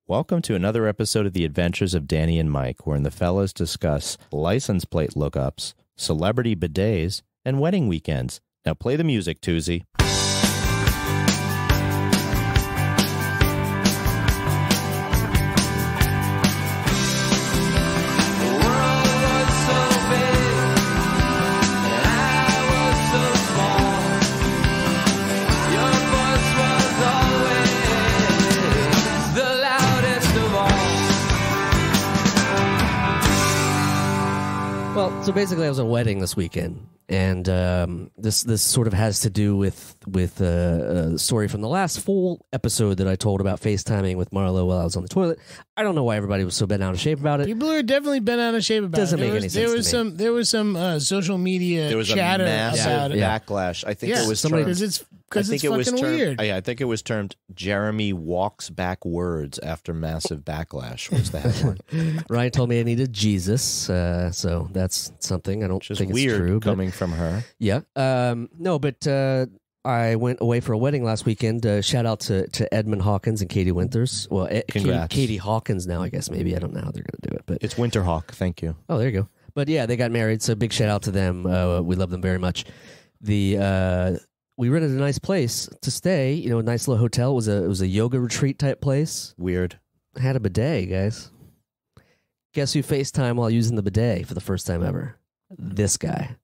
Welcome to another episode of The Adventures of Danny and Mike, wherein the fellas discuss license plate lookups, celebrity bidets, and wedding weekends. Now play the music, Toozy. Well, so basically I was at a wedding this weekend, and this sort of has to do with a story from the last full episode that I told about FaceTiming with Marlo while I was on the toilet. I don't know why everybody was so bent out of shape about it. People are definitely bent out of shape about Doesn't it. make any sense to me. There was some social media There was chatter a massive about it. backlash. I think it was somebody- termed, Because it's fucking weird. I think it was termed Jeremy walks backwards after massive backlash was the headline. Ryan told me I needed Jesus, so that's something. I don't Which is think it's weird true. coming from her. Yeah. No, but I went away for a wedding last weekend. Shout out to Edmund Hawkins and Katie Winters. Well, Congrats. Katie Hawkins now, I guess, maybe. I don't know how they're going to do it. But It's Winterhawk, thank you. oh, there you go. But yeah, they got married, so big shout out to them. We love them very much. We rented a nice place to stay. You know, a nice little hotel. It was a yoga retreat type place. Weird. Had a bidet, guys. Guess who FaceTime while using the bidet for the first time ever? This guy.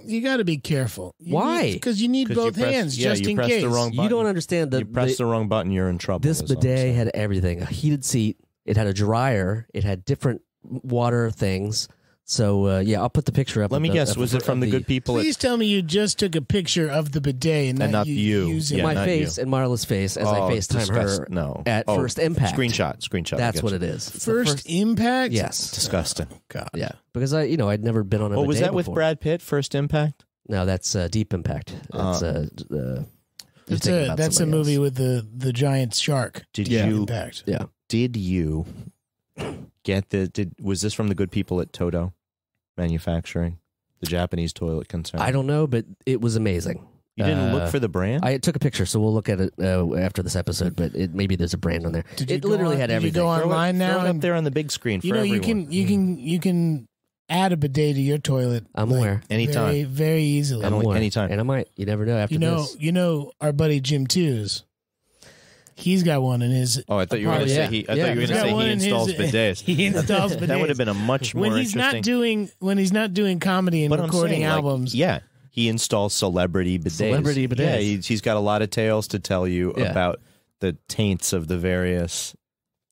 You got to be careful. Why? Because you need 'Cause both you pressed- hands yeah, just you in pressed case. the wrong You button. don't understand You pressed the wrong button, you're in trouble. This is all I'm bidet saying. had everything. A heated seat. It had a dryer. It had different water things. So, yeah, I'll put the picture up. Let me guess, was it from the good people Please tell me you just took a picture of the bidet and not you. using Yeah, my not face and Marla's face as I FaceTime her No. at First Impact. Screenshot. That's I get what you. it is. It's the First Impact? Yes. Disgusting. God. Yeah. Because I'd never been on a Oh, was bidet that with before. Brad Pitt, First Impact? No, that's Deep Impact. That's you're That's thinking about a somebody movie else. with the giant shark. Did Yeah. you Impact. Yeah. Did you get was this from the good people at Toto Manufacturing, the Japanese toilet concern? I don't know, but it was amazing. You didn't look for the brand? I took a picture, so we'll look at it after this episode. But maybe there's a brand on there. Did you It go literally on- had did you everything. go online now Throw it up and- there on the big screen for You know, everyone. you can add a bidet to your toilet. I'm aware. Anytime. Very, very easily. I'm only- aware. anytime. And I might. You never know. After this, You know our buddy Jim Twos. He's got one in his. Oh, I thought you were going to Yeah. say I thought you were He's going to got say one he in installs his- bidets. He installs bidets. That would have been a much more when he's interesting. not doing comedy and But I'm recording saying, like, albums. yeah, he installs celebrity bidets. Celebrity bidets. Yeah, he's got a lot of tales to tell you Yeah. about the taints of the various.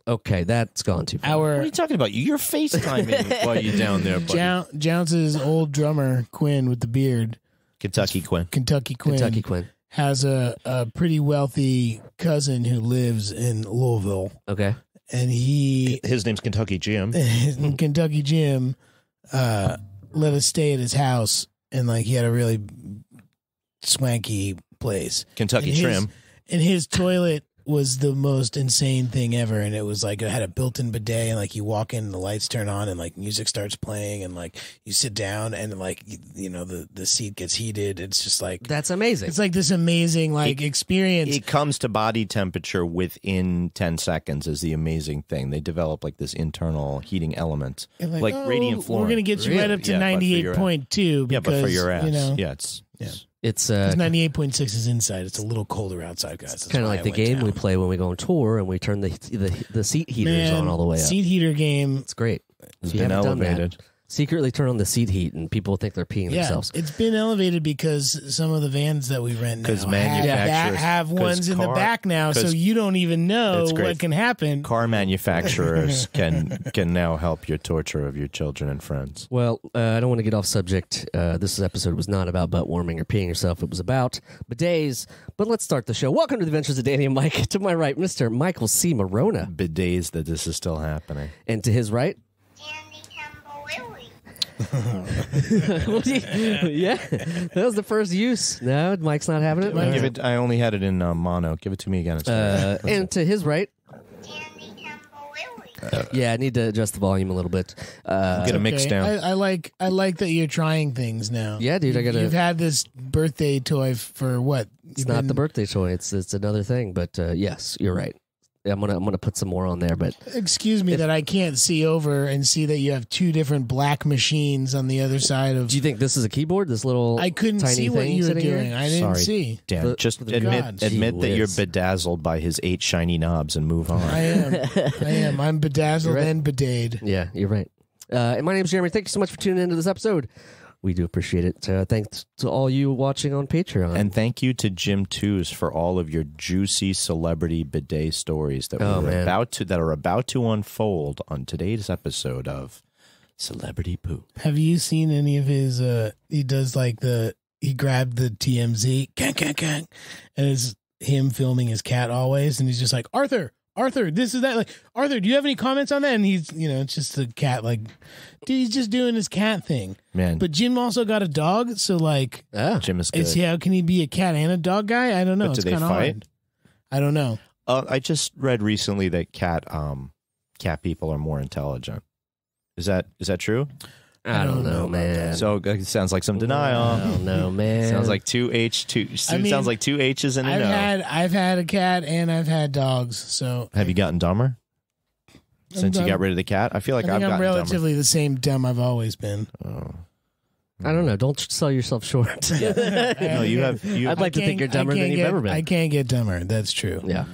okay, that's gone too far. What are Our you talking about? You're FaceTiming while you're down there, buddy. Jounce's old drummer Quinn with the beard, Kentucky Quinn. Kentucky Quinn, Kentucky Quinn. has a pretty wealthy cousin who lives in Louisville, Okay. and His name's Kentucky Jim. Kentucky Jim let us stay at his house, and like he had a really swanky place. Kentucky And Trim. And his toilet was the most insane thing ever, and it was like it had a built-in bidet, and like you walk in and the lights turn on and like music starts playing, and like you sit down and like you know the seat gets heated. It's just like That's amazing. it's like this amazing like experience. It comes to body temperature within 10 seconds is the amazing thing. They develop like this internal heating element. And like radiant flooring. We're gonna get you right up to Yeah, but for your 98.2 because Yeah, but for your ass. you know Yeah, it's It's 98.6 is inside. It's a little colder outside, guys. That's kind of why like I the went game down. we play when we go on tour and we turn the seat heaters Man, on all the way up. Seat heater game. It's great. it's If you been haven't done that, elevated. secretly turn on the seat heat and people think they're peeing Yeah, themselves. it's been elevated because some of the vans that we rent now 'Cause manufacturers- have 'cause ones in the car- back now, so 'cause you don't even know It's great. what can happen. Car manufacturers can now help your torture of your children and friends. Well, I don't want to get off subject. This episode was not about butt warming or peeing yourself. It was about bidets. But let's start the show. Welcome to the Adventures of Danny and Mike. To my right, Mr. Michael C. Morona. Bidets that this is still happening. And to his right, yeah, that was the first use. No, Mike's not having it. Give it. I only had it in mono. Give it to me again. It's And to his right, yeah, I need to adjust the volume a little bit. get a mix down. I like that you're trying things now. Yeah, dude, I gotta. You've had this birthday toy for what? It's not the birthday toy. It's another thing. But yes, you're right. I'm gonna put some more on there. But Excuse me that I can't see over and see that you have two different black machines on the other side of. do you think this is a keyboard? This little I couldn't tiny see what thing you were sitting doing. here? I didn't Sorry. see. Dan, just for the God. admit Gee that you're whiz. bedazzled by his 8 shiny knobs and move on. I am. I'm bedazzled You're right. and bedayed. Yeah, you're right. And my name's Jeremy. Thank you so much for tuning into this episode. We do appreciate it. Thanks to all you watching on Patreon. And thank you to Jim Twos for all of your juicy celebrity bidet stories that that are about to unfold on today's episode of Celebrity Poop. Have you seen any of his? He does like he grabbed the TMZ, and it's him filming his cat always, and he's just like Arthur, this is that. Like Arthur, do you have any comments on that? And he's it's just the cat. Like, dude, he's just doing his cat thing. Man, But Jim also got a dog, so like, Jim is good. how can he be a cat and a dog guy? I don't know. But It's do they kind of fight? hard. I don't know. I just read recently that cat people are more intelligent. Is that true? I don't know, man. So it sounds like some denial. I don't know, man. Sounds like two H's and a no. I've had a cat and I've had dogs. So Have you gotten dumber since you got rid of the cat? I feel like I think I've I'm gotten relatively the same dumb I've always been. dumber. I don't know. Don't sell yourself short. No, you have. I'd like to think you're dumber than you've ever been. I can't get dumber. That's true. Yeah.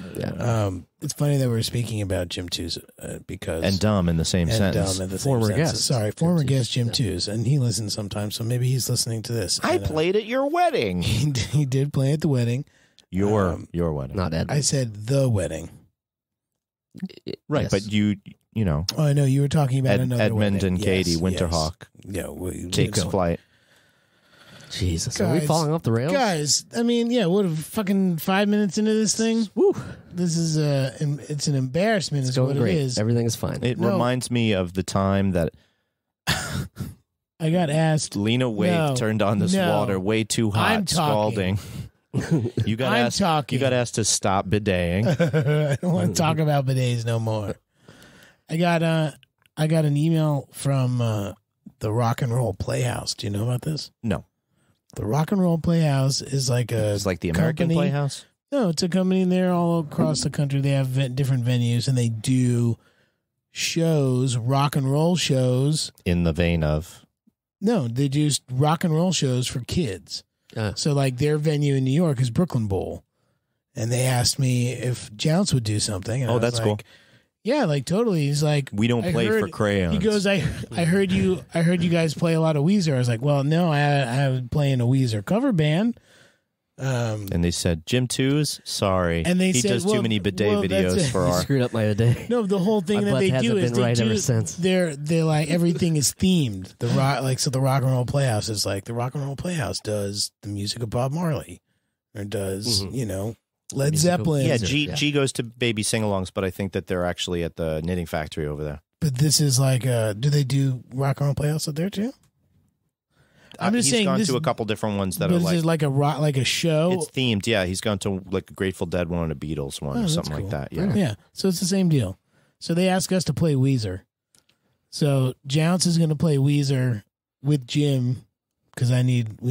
It's funny that we're speaking about Jim Twos because and dumb in the same sentence. Dumb in the Former same guest. sentence. Sorry, former guest Jim Twos, and he listens sometimes, so maybe he's listening to this. I And, played at your wedding. He did play at the wedding. Your wedding, Not Ed. I said the wedding. right? Yes. But you know, Oh, I know you were talking about another Edmund wedding. and Katie Yes, Winterhawk yes. takes flight. Jesus, are we Guys, falling off the rails? Guys, I mean, what? Fucking 5 minutes into this thing. Woo. This is it's an embarrassment. It's Is going what great. it is. Everything is fine. It No. reminds me of the time that I got asked. Lena Waithe turned on this No. water way too hot, I'm talking. scalding. You got I'm asked. talking. You got asked to stop bideting. I don't want to talk about bidets no more. I got an email from the Rock and Roll Playhouse. Do you know about this? No, The Rock and Roll Playhouse is like it's like the American company. Playhouse. No, it's a company. They're all across the country. They have different venues, and they do shows, rock and roll shows. In the vein of No, they do rock and roll shows for kids. So, like, their venue in New York is Brooklyn Bowl, and they asked me if Jounce would do something. And I was that's like, cool. Yeah, like totally. He's like, we don't I play heard- for crayons. He goes, I heard you guys play a lot of Weezer. I was like, well, no, I was playing a Weezer cover band. And they said, Jim Twos, sorry. And they he said, does well, too many bidet well, that's videos it. for You our. screwed up my day. No, the whole thing My that butt they hasn't do is been right ever since. they're like everything is themed. The Rock and Roll Playhouse is like the Rock and Roll Playhouse does the music of Bob Marley, or does Led Musical- Zeppelin. Yeah, Weezer, G goes to baby sing-alongs, but I think that they're actually at the knitting factory over there. But this is like, do they do Rock and Roll Playhouse up there too? I'm just he's saying gone this- to a couple different ones that But are is like it like a rock, like a show? it's themed. Yeah, he's gone to like a Grateful Dead one and a Beatles one Oh, or that's something cool. like that. Yeah. Yeah, so it's the same deal. So they ask us to play Weezer. So Jounce is going to play Weezer with Jim because we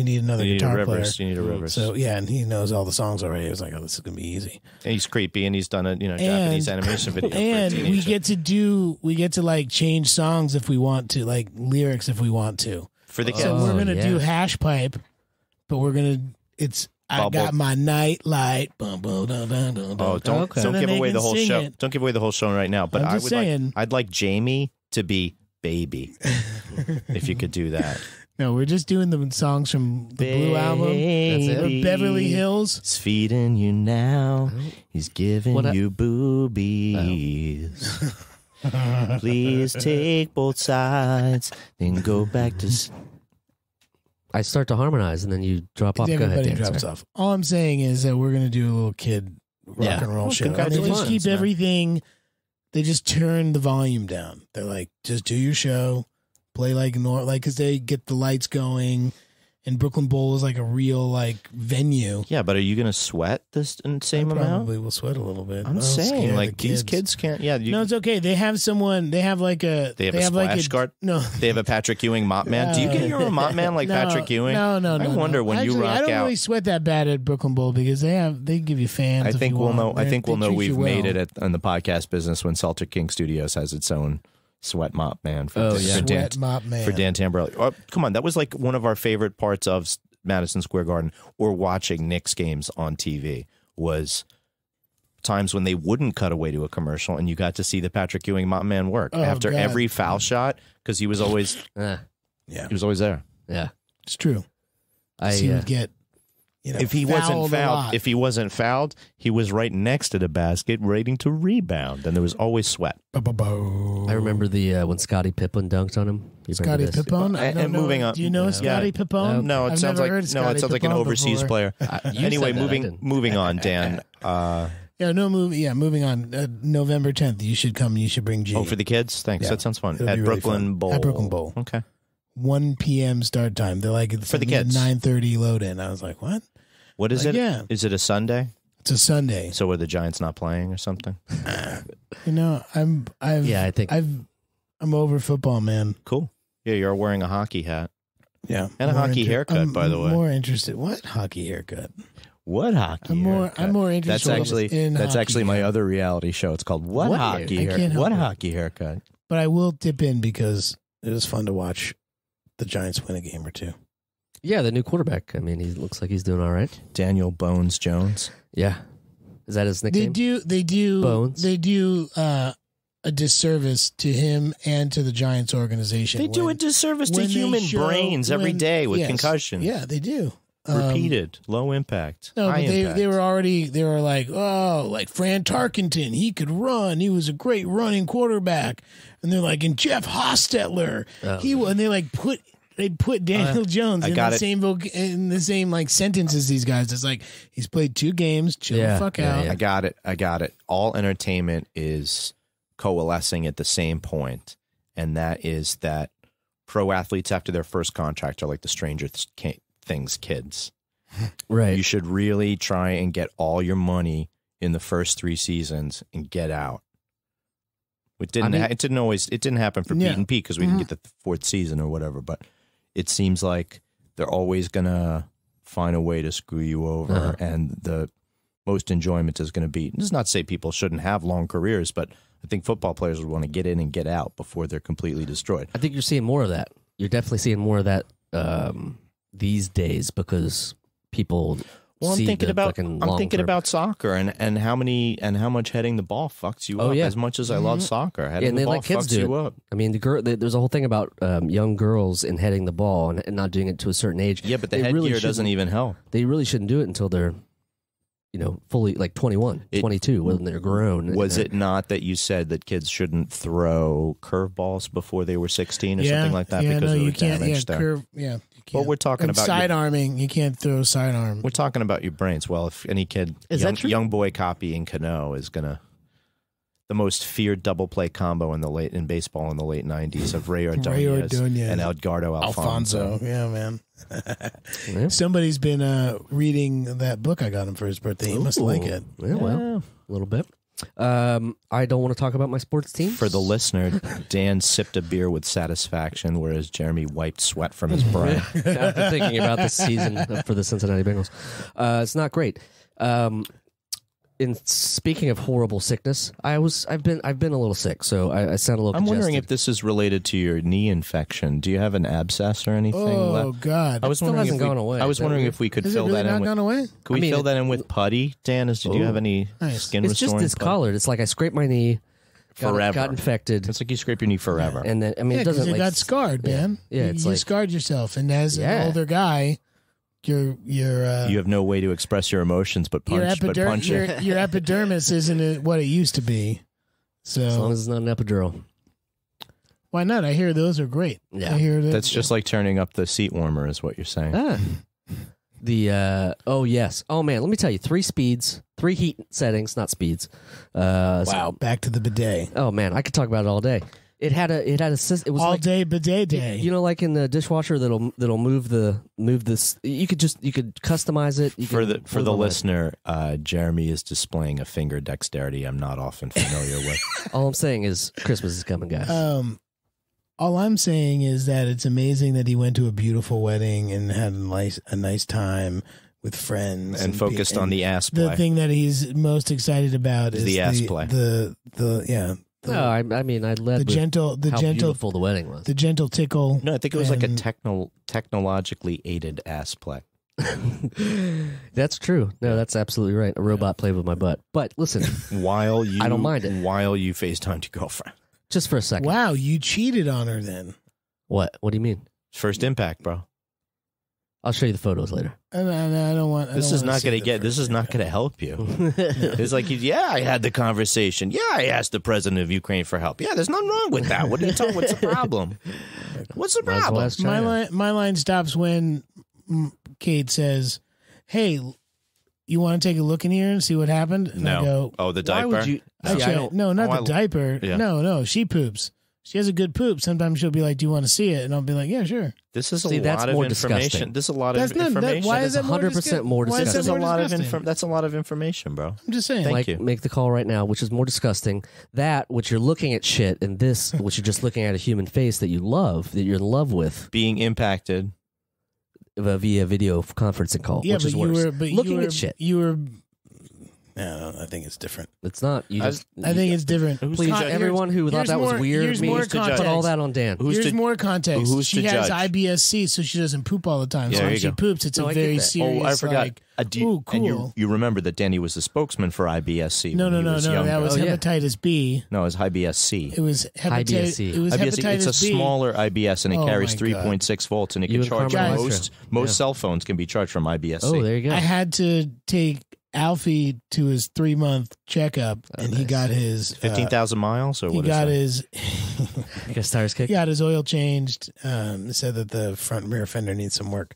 need another You need a guitar player. Rivers. You need a Rivers. So yeah, and he knows all the songs already. I was like, oh, this is gonna be easy. And he's creepy, and he's done a Japanese animation video. for a And we teenager. get to like change songs if we want to, like lyrics if we want to. for the kids. So we're gonna yeah. do Hash Pipe, but I Bubble. got my night light. Bum, bum, dun, dun, dun, Oh, dun. don't Okay. So then give they away can the whole sing show. it. Don't give away the whole show right now. But I'm just saying. I'd like Jamie to be Baby, if you could do that. No, we're just doing the songs from the Blue album, That's it? the Beverly Hills. He's feeding you now. He's giving What I- you boobies. Please take both sides, then go back to. I start to harmonize, and then you drop off. Go ahead, Everybody Dan, drops sorry. off. All I'm saying is that we're gonna do a little kid rock and roll Well, show. And they just congratulations, keep man. everything. They just turn the volume down. They're like, just do your show, play like because they get the lights going, and Brooklyn Bowl is like a real like venue. Yeah, but are you going to sweat this same amount? Probably will sweat a little bit. I'm saying, like, these kids can't. Yeah, no, it's okay. They have someone. They have like a. They have a splash guard. No, they have a Patrick Ewing mop man. Do you get your own mop man like Patrick Ewing? No. I wonder when Actually, you rock out. I don't really sweat that bad at Brooklyn Bowl because they give you fans. I think we'll know. I think we'll know we've made it in the podcast business when Celtic King Studios has its own sweat mop man for Dan Tamborelli. Oh, come on, that was like one of our favorite parts of Madison Square Garden or watching Knicks games on TV was times when they wouldn't cut away to a commercial and you got to see the Patrick Ewing mop man work after every foul shot because he was always he was always there. Yeah, it's true. He would get. If he wasn't fouled, he was right next to the basket, waiting to rebound, and there was always sweat. I remember the when Scottie Pippen dunked on him. Scottie Pippen. And moving on, do you know Scottie Pippen? No, it sounds like an overseas player. Anyway, moving on, Dan. Moving on. November 10th, you should come. You should bring G. Oh, for the kids? Thanks. Yeah. That sounds fun. At Brooklyn Bowl. At Brooklyn Bowl. Okay. 1 p.m. start time. They're like for the kids. 9:30 load in. I was like, what? What is it? Yeah. Is it a Sunday? It's a Sunday. So are the Giants not playing or something? I'm over football, man. Cool. Yeah, you're wearing a hockey hat. Yeah. And a hockey haircut, by the way. More interested. What hockey haircut? What hockey? I'm more interested. That's actually my other reality show. It's called What Hockey Haircut? What Hockey Haircut? But I will dip in because it was fun to watch the Giants win a game or two. Yeah, the new quarterback. I mean, he looks like he's doing all right. Daniel Bones Jones. Yeah, is that his nickname? They do Bones. They do a disservice to him and to the Giants organization. They do a disservice to human brains every day with concussions. Yeah, they do. Repeated, low impact. No, high but impact. they were like, oh, like Fran Tarkenton, he could run. He was a great running quarterback. And they're like, and Jeff Hostetler, and they put Daniel Jones in the same like sentence as these guys. It's like he's played 2 games. Chill the fuck out. Yeah. I got it. All entertainment is coalescing at the same point, and that is that pro athletes after their first contract are like the Stranger Things kids. Right. You should really try and get all your money in the first 3 seasons and get out. It didn't happen for Pete and Pete because we didn't get the 4th season or whatever, but it seems like they're always going to find a way to screw you over, and the most enjoyment is going to be, this is not to say people shouldn't have long careers, but I think football players would want to get in and get out before they're completely destroyed. I think you're seeing more of that. You're definitely seeing more of that these days because people. Well, I'm thinking about soccer and how much heading the ball fucks you up. Yeah. As much as I love soccer, heading the ball fucks you up. I mean, there's a whole thing about young girls and heading the ball and not doing it to a certain age. Yeah, but the headgear doesn't even help. They really shouldn't do it until they're, fully like 21, 22, when they're grown. Was it not that you said that kids shouldn't throw curveballs before they were 16 or something like that because of the damage there? Well, we're talking about sidearming. You can't throw sidearm. We're talking about your brains. Well, if any kid, young boy copying Cano is gonna the most feared double play combo in baseball in the late 90s of Ray Ordonez and Edgardo Alfonso. Yeah, man. Somebody's been reading that book I got him for his birthday. He must like it. Yeah, well, a little bit. I don't want to talk about my sports team. For the listener, Dan sipped a beer with satisfaction, whereas Jeremy wiped sweat from his brow. After thinking about the season for the Cincinnati Bengals, it's not great. In speaking of horrible sickness, I've been a little sick, so I sound a little. I'm wondering if this is related to your knee infection. Do you have an abscess or anything? Oh God! I was wondering if gone away. I was wondering if we could fill that in. Gone away? Could we fill that in with putty, Dan? Do you have any skin restoring? It's just discolored. It's like I scraped my knee. Forever. Got infected. It's like you scrape your knee forever. And then it doesn't. You got scarred, man. Yeah, you scarred yourself, and as an older guy. You have no way to express your emotions but punch it. Your epidermis isn't what it used to be. So as long as it's not an epidural. Why not? I hear those are great. Yeah. I hear that's just like turning up the seat warmer is what you're saying. Yes. Oh man, let me tell you, 3 speeds, 3 heat settings, not speeds. Wow, back to the bidet. Oh man, I could talk about it all day. It had a it was all like, day bidet day. You know, like in the dishwasher that'll move this. You could customize it. For the listener, Jeremy is displaying a finger dexterity I'm not often familiar with. All I'm saying is Christmas is coming, guys. All I'm saying is that it's amazing that he went to a beautiful wedding and had a nice time with friends and focused on the ass play. The thing that he's most excited about is the ass play. No, I mean, I led the gentle, beautiful the wedding was. The gentle tickle. No, I think it was like a technologically aided ass play. That's true. No, that's absolutely right. A robot played with my butt. But listen, I don't mind it. While you FaceTimed your girlfriend, just for a second. Wow, you cheated on her then. What? What do you mean? First impact, bro. I'll show you the photos later. I don't want. This is not going to help you. It's like, yeah, I had the conversation. Yeah, I asked the president of Ukraine for help. Yeah, there's nothing wrong with that. What are you talking? What's the problem? What's the problem? My line stops when Kate says, "Hey, you want to take a look in here and see what happened?" And no. I go, "Oh, the diaper." Why would you? No, not the diaper. Yeah. No, she poops. She has a good poop. Sometimes she'll be like, "Do you want to see it?" And I'll be like, "Yeah, sure." This is a lot of information. Disgusting. This is a lot of information. Why is that 100% more disgusting? That's a lot of information, bro. I'm just saying. Thank you. Make the call right now. Which is more disgusting? That which you're looking at shit, and this which you're just looking at a human face that you love, that you're in love with, being impacted via video conferencing call. Yeah, which but is worse. looking at shit. You were. No, I think it's different. It's not. I think it's different. Please, everyone who thought that was weird, here's more context. put all that on Dan. Here's more context. Who's she to has judge? IBS-C, so she doesn't poop all the time. Yeah, So there when you she go. poops, it's a I very get that. serious. Oh, I forgot. Like, ooh, cool. And you remember that Danny was the spokesman for IBS-C. No. When he was younger. That was hepatitis B. No, it was IBS-C. It was IBS-C. It was IBS-C, hepatitis it's a B. smaller IBS, and it carries my God. 3.6 volts, and it You can and charge Carmen most cell phones can be charged from IBS-C. Oh, there you go. I had to take Alfie to his 3-month checkup, and he got his 15,000 miles, or he what got is that? his You got tires kicked. he got his oil changed. Said that the front rear fender needs some work.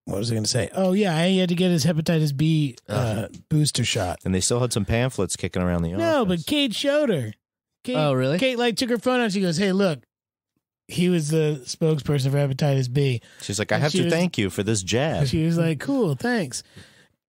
What was I going to say? Oh yeah, he had to get his hepatitis B booster shot. And they still had some pamphlets kicking around the office. No, but Kate showed her. Kate, Oh, really? Kate took her phone out. She goes, "Hey, look, he was the spokesperson for hepatitis B." She's like, I have to thank you for this jab. She was like, "Cool, thanks."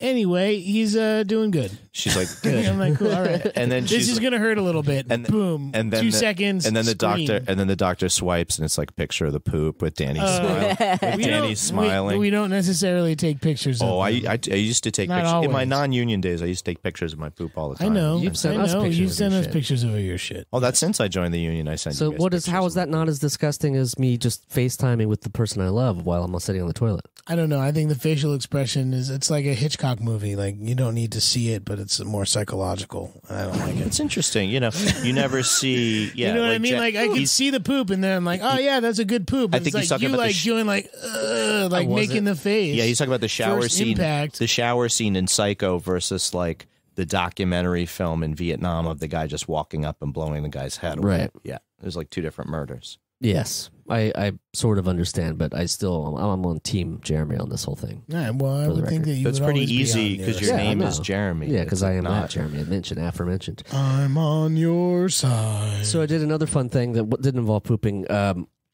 Anyway, he's doing good. She's like, good. I'm like, cool, all right. And then This is gonna hurt a little bit. and- Boom. and then 2 the- seconds. And then the scream. doctor swipes, and it's like a picture of the poop with Danny smiling. With We Danny don't- smiling. We don't necessarily take pictures. Oh, of them. I used to take Not pictures in my always. non-union days. I used to take pictures of my poop all the I time. know. You've sent I us know. pictures You of sent your us shit. pictures of your shit. Oh, that's since I joined the union. I sent. So you guys how is that pictures not as disgusting as me just FaceTiming with the person I love while I'm sitting on the toilet? I don't know. I think the facial expression it's like a Hitchcock movie. Like you don't need to see it, but it's more psychological. I don't like it. It's interesting. You know, you never see. Yeah, You know what I mean? Jack- Like I can see the poop, and then I'm like, oh yeah, that's a good poop. But I think it's he's like talking you about the like doing like was making it? the face. Yeah, he's talking about the shower First scene. impact. The shower scene in Psycho versus like the documentary film in Vietnam of the guy just walking up and blowing the guy's head away. Right. Yeah, there's like 2 different murders. Yes, I sort of understand, but I'm on team Jeremy on this whole thing. Yeah, well, I For the would think record. that you That's would pretty always be easy on the because other your side. name I is know. Jeremy. Yeah, because It's I am not that Jeremy. Aforementioned. I'm on your side. So I did another fun thing that didn't involve pooping.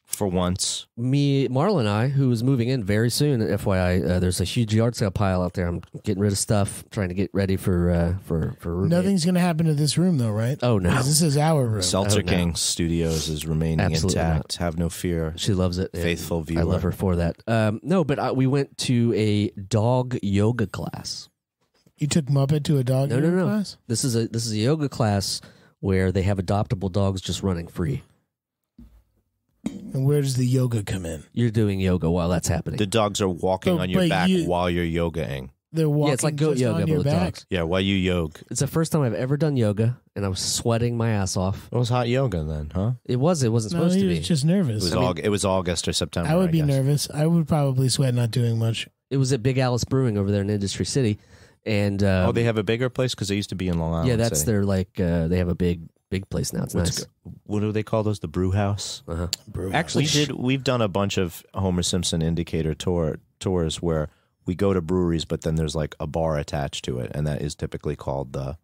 for once. Marla and I, who is moving in very soon, FYI, there's a huge yard sale pile out there. I'm getting rid of stuff, trying to get ready for roommate. Nothing's going to happen to this room, though, right? Oh, no. 'Cause this is our room. Seltzer no. King Studios is remaining Absolutely intact. Have no fear. She loves it. and Faithful viewer. I love her for that. No, but we went to a dog yoga class. You took Muppet to a dog No. class? This is a yoga class where they have adoptable dogs just running free. And where does the yoga come in? You're doing yoga while that's happening. The dogs are walking But- on your but back you- while you're yogaing. They're walking yeah, it's like goat just yoga, on but your with back. dogs. Yeah, while you yog. It's the first time I've ever done yoga, and I was sweating my ass off. It was hot yoga then, huh? It wasn't No, supposed he to was be. just nervous. It was August or September. I would be guess. nervous. I would probably sweat not doing much. It was at Big Alice Brewing over there in Industry City, and Oh, they have a bigger place because they used to be in Long Island. yeah, that's City. their they have a big place now. It's nice. What do they call those? The brew house. Uh-huh. Actually, we've done a bunch of Homer Simpson indicator tours where we go to breweries, but then there's like a bar attached to it, and that is typically called the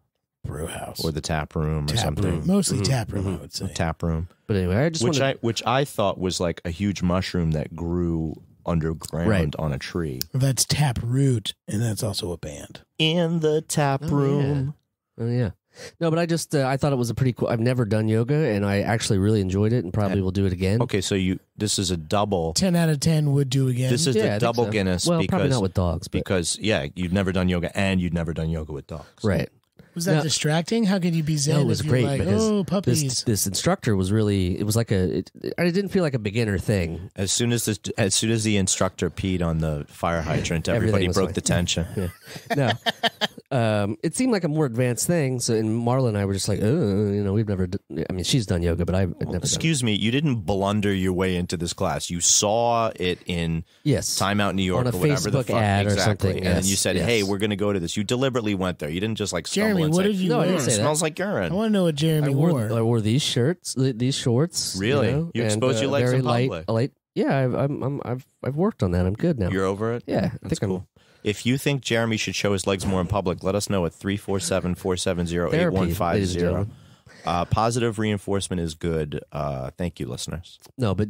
brew house or the tap room or something. Mostly tap room, I would say. Tap room. But anyway, I just which I thought was like a huge mushroom that grew underground on a tree. That's Taproot, and that's also a band. In the tap room. Yeah. Oh yeah. No, but I just I thought it was a pretty cool. I've never done yoga, and I actually really enjoyed it, and probably will do it again. Okay, so this is a double. 10 out of 10 would do again. This is the double Guinness. Well, probably not with dogs, because you'd never done yoga, and you'd never done yoga with dogs. Right. Was that distracting? How could you be zen? No, it was if great you're like, because puppies. this instructor was really. It was like it didn't feel like a beginner thing. As soon as the instructor peed on the fire hydrant, everybody broke the tension. Yeah. No, it seemed like a more advanced thing. So, and Marla and I were just like, we've never. I mean, she's done yoga, but I've never. Excuse me, you didn't blunder your way into this class. You saw it in Time Out New York on a or whatever Facebook the fuck ad or something, and then you said, "Hey, we're going to go to this." You deliberately went there. You didn't just like stumble Jeremy, and what say, did you No, I wear? didn't say It that. smells like urine. I want to know what Jeremy wore. I wore these shirts, these shorts. Really? You expose your legs very in public? light. Yeah, I've worked on that. I'm good now. You're over it? Yeah, That's cool. If you think Jeremy should show his legs more in public, let us know at 347-470-8150. Positive reinforcement is good. Thank you, listeners. No, but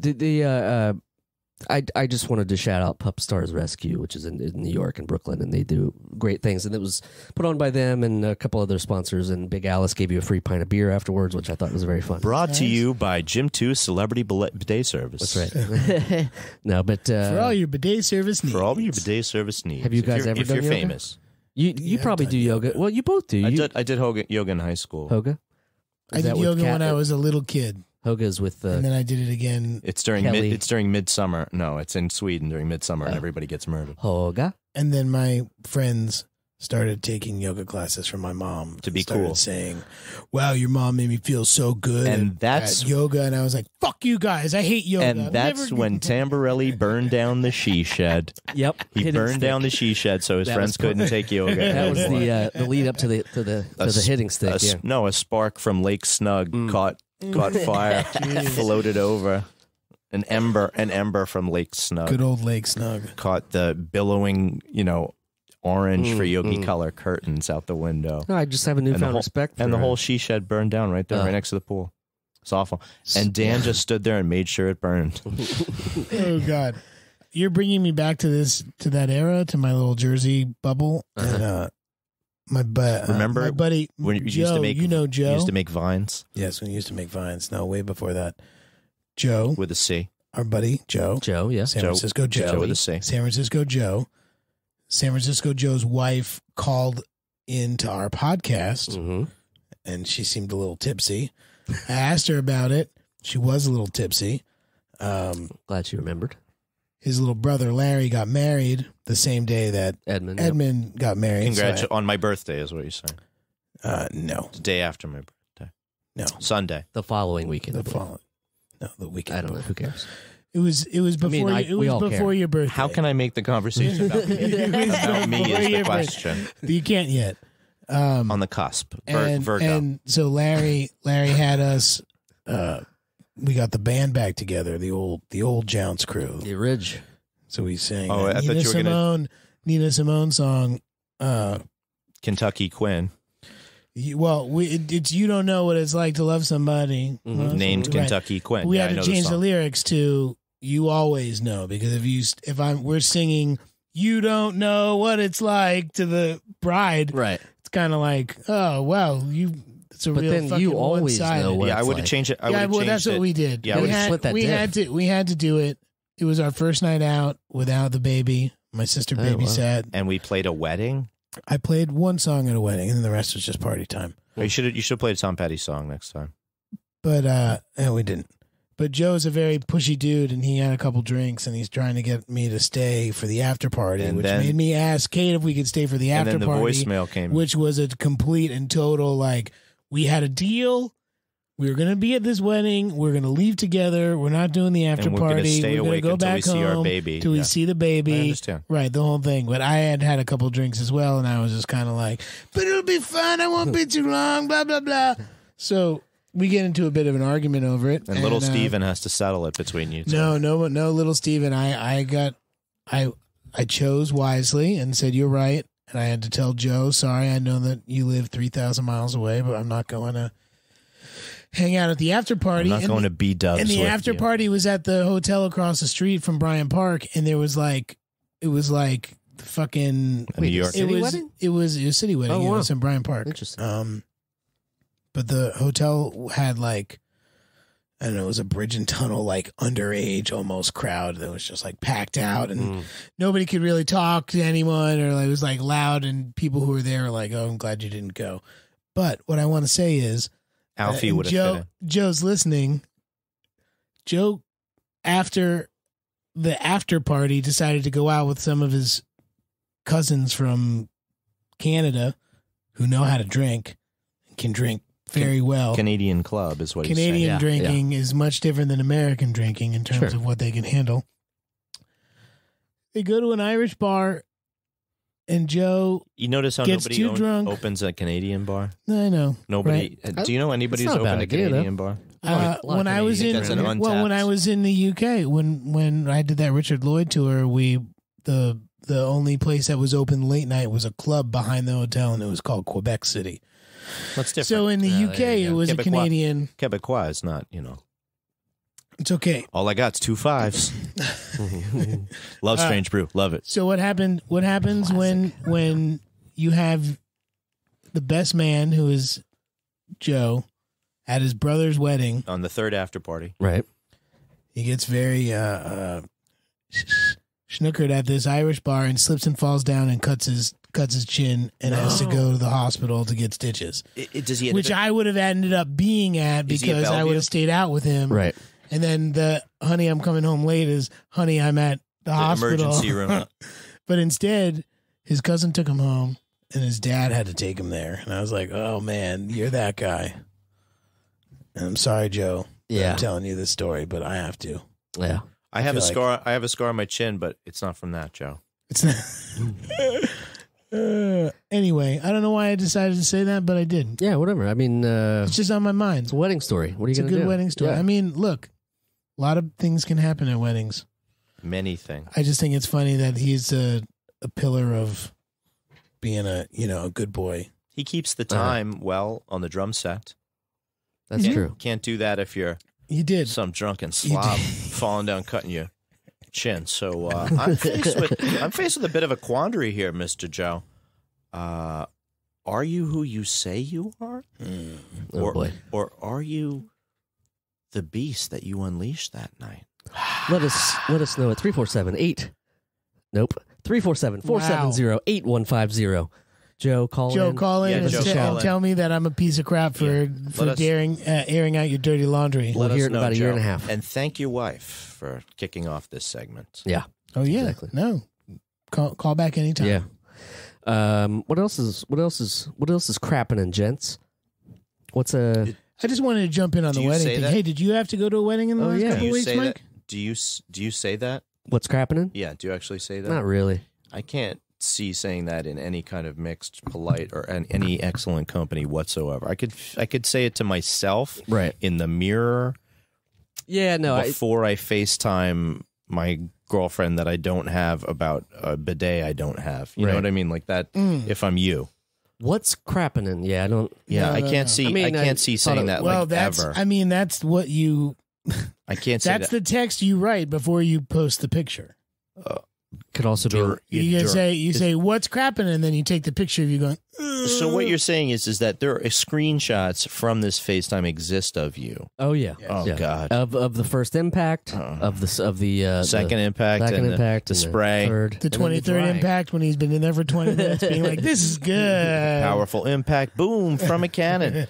I just wanted to shout out Pup Stars Rescue, which is in New York and Brooklyn, and they do great things. And it was put on by them and a couple other sponsors. And Big Alice gave you a free pint of beer afterwards, which I thought was very fun. Brought to you by Jim 2 Celebrity Bidet Service. That's right. No, but for all your bidet service needs. For all your bidet service needs. Have you guys ever done yoga? If you're famous. You probably do yoga. Well, you both do. I did yoga in high school. Hoga? I did yoga when I was a little kid. Hoga's with and then I did it again. It's during midsummer. No, it's in Sweden during midsummer, and everybody gets murdered. Hoga. And then my friends started taking yoga classes from my mom to be cool, saying, "Wow, your mom made me feel so good." And that's at yoga, and I was like, "Fuck you guys, I hate yoga." And that's when Tamborelli burned down the she shed. Yep, he burned down the she shed, so his friends couldn't take yoga. That was the lead up to the hitting stick. No, a spark from Lake Snug caught fire, floated over. An ember from Lake Snug. Good old Lake Snug. Caught the billowing, orange for yogi color curtains out the window. No, I just have a newfound respect for the whole she shed burned down right there, right next to the pool. It's awful. And Dan just stood there and made sure it burned. Oh God. You're bringing me back to that era, to my little Jersey bubble. And my buddy when you Joe, used to make, Joe? You used to make vines? Yes, when you used to make vines. No, way before that. Joe. With a C. Our buddy, Joe. Joe, yeah. San Francisco Joe. Joe with a C. San Francisco Joe. San Francisco Joe's wife called into our podcast, and she seemed a little tipsy. I asked her about it. She was a little tipsy. Glad she remembered. His little brother Larry got married the same day that Edmund got married. Congratulations on my birthday, is what you're saying. No, the day after my birthday. No, Sunday. The following weekend. The weekend. I don't know. Who cares? It was before. It was before your birthday. How can I make the conversation about me? About me is the question. You can't yet. On the cusp. Virgo. And so Larry had us. We got the band back together. The old Jounce crew. The Ridge. So we sang. Oh, I thought you were going to Nina Simone song. Kentucky Quinn. It's you don't know what it's like to love somebody. Named Kentucky Quinn. We had to change the lyrics to "You always know," because we're singing "You don't know what it's like" to the bride. Right. It's kind of like, oh wow, it's a real fucking you always know what I would have changed it. That's what we did. Yeah, we had to do it. It was our first night out without the baby. My sister babysat, and we played a wedding. I played one song at a wedding, and then the rest was just party time. You should have played a Tom Petty song next time. But we didn't. But Joe's a very pushy dude, and he had a couple drinks, and he's trying to get me to stay for the after party, which made me ask Kate if we could stay for the after party. And then the voicemail came, which was a complete and total, like, we had a deal. We were going to be at this wedding. We're going to leave together. We're not doing the after party. We're going to go back home see our baby. Till we see the baby. I understand. Right, the whole thing. But I had a couple drinks as well, and I was just kind of like, but it'll be fun. I won't be too long, blah, blah, blah. So we get into a bit of an argument over it. And little Steven has to settle it between you two. No, little Steven. I chose wisely and said, you're right. and I had to tell Joe, sorry, I know that you live 3,000 miles away, but I'm not going to hang out at the after party. I'm not going to B-dubs. And the after party was at the hotel across the street from Bryant Park, and it was like fucking New York City wedding? It was a city wedding. Oh, wow. It was in Bryant Park. Interesting. But the hotel had like, I don't know, it was a bridge and tunnel, like underage almost crowd that was just like packed out, and nobody could really talk to anyone, or like, it was like loud, and people who were there were like, "Oh, I'm glad you didn't go." But what I want to say is, Alfie would have Joe's listening. Joe, after the after party, decided to go out with some of his cousins from Canada who know how to drink and can drink very well. Canadian club is what Canadian he's saying. drinking is much different than American drinking in terms of what they can handle. They go to an Irish bar, and Joe You notice how gets nobody too drunk. opens a Canadian bar? I know. Nobody. Do you know anybody who's That's not a opened bad a idea, Canadian bar? When I was in That's an untapped- when I was in the UK, when I did that Richard Lloyd tour, the only place that was open late night was a club behind the hotel, and it was called Quebec City. That's different. So in the UK, it was a Canadian. Quebecois is not, It's okay. All I got's 2 5s. Love Strange Brew. Love it. So what happened? What happens when you have the best man, who is Joe, at his brother's wedding? On the third after party. Right. He gets very snookered at this Irish bar and slips and falls down and cuts his chin and has to go to the hospital to get stitches. Does he? Which I would have ended up being at Is he at because I would Bellevue? have stayed out with him. Right. And then the honey, I'm coming home late is honey, I'm at the hospital. Emergency room. But instead, his cousin took him home and his dad had to take him there. And I was like, oh man, you're that guy. And I'm sorry, Joe. Yeah. I'm telling you this story, but I have to. Yeah. I have a feel like- scar. I have a scar on my chin, but it's not from that, Joe. It's not. Anyway, I don't know why I decided to say that, but I did. Yeah, whatever. I mean, It's just on my mind. it's a wedding story. What are you It's a going to do? good wedding story. Yeah. I mean, look, a lot of things can happen at weddings. Many things. I just think it's funny that he's a pillar of being a good boy. He keeps the time well on the drum set. That's true. Can't do that if you're He did. some drunken slob falling down, cutting your chin. So I'm faced with a bit of a quandary here, Mr. Joe. Are you who you say you are? Oh, boy. Or are you the beast that you unleashed that night? Let us know at 347-8. Nope. 347-470-8150. Joe, call in. Call in Yeah, and Joe, call in. tell me that I'm a piece of crap for Let us- airing out your dirty laundry. We'll Let hear us it in know, about a year Joe. and a half. And thank your wife for kicking off this segment. Yeah. Oh yeah, Exactly. no, call back anytime. Yeah. What else is crapping, gents? What's a I just wanted to jump in on Do the you wedding say thing. that? Hey, did you have to go to a wedding in the last yeah. couple Do you weeks, say Mike? that? Do you say that? what's crapping? Yeah. Do you actually say that? Not really. I can't see saying that in any kind of mixed, polite, or any excellent company whatsoever. I could say it to myself, Right. in the mirror, Yeah. No. before I FaceTime my girlfriend that I don't have about a bidet I don't have. You know Right. what I mean? Like that. If I'm you, What's crapping? Yeah. I don't. yeah, No, I no, can't no. see. I mean, I I can't see thought saying it- that Well, like that's. ever. I mean, that's what you. I can't say That's that. the text you write before you post the picture. Could also be. You say what's crapping, and then you take the picture of you going. So what you're saying is that there are screenshots from this FaceTime exist of you. Oh yeah. Oh Yeah. God. Of the first impact of the Second impact, second and impact, the and spray, third, The and then the 23rd dry. impact when he's been in there for 20 minutes, being like, "This is good." powerful impact, boom from a cannon.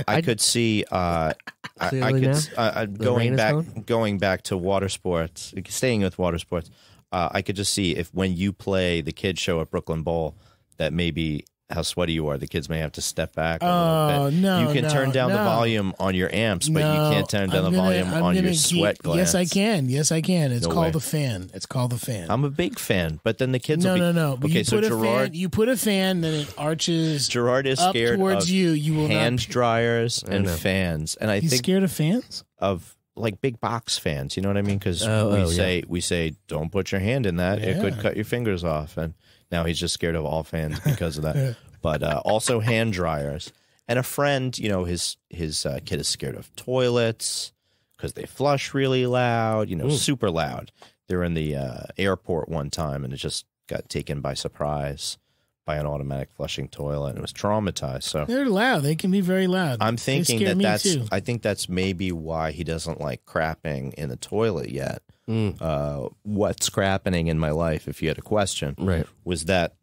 I could see. I Clearly could The rain is gone? going back to water sports, staying with water sports. I could just see if when you play the kids show at Brooklyn Bowl, that maybe how sweaty you are, the kids may have to step back a little bit. no, You can turn down the volume on your amps, but you can't turn down the volume on your sweat glands. Yes, I can. Yes, I can. It's No called way. a fan. It's called a fan. I'm a big fan, but then the kids no, will be no, no. But okay. you So put a Gerard, fan. You put a fan, then it arches Gerard is up scared towards of you. You will hand not. dryers and know. fans, and I He's think scared of fans. of like big box fans. You know what I mean? Because we say don't put your hand in that; it could cut your fingers off. And now he's just scared of all fans because of that. But also hand dryers. And a friend, you know, his kid is scared of toilets because they flush really loud. You know, super loud. They were in the airport one time, and it just got taken by surprise by an automatic flushing toilet, and it was traumatized. So they're loud. They can be very loud. I'm thinking I think that's maybe why he doesn't like crapping in the toilet yet. What's crapping in my life, if you had a question, was that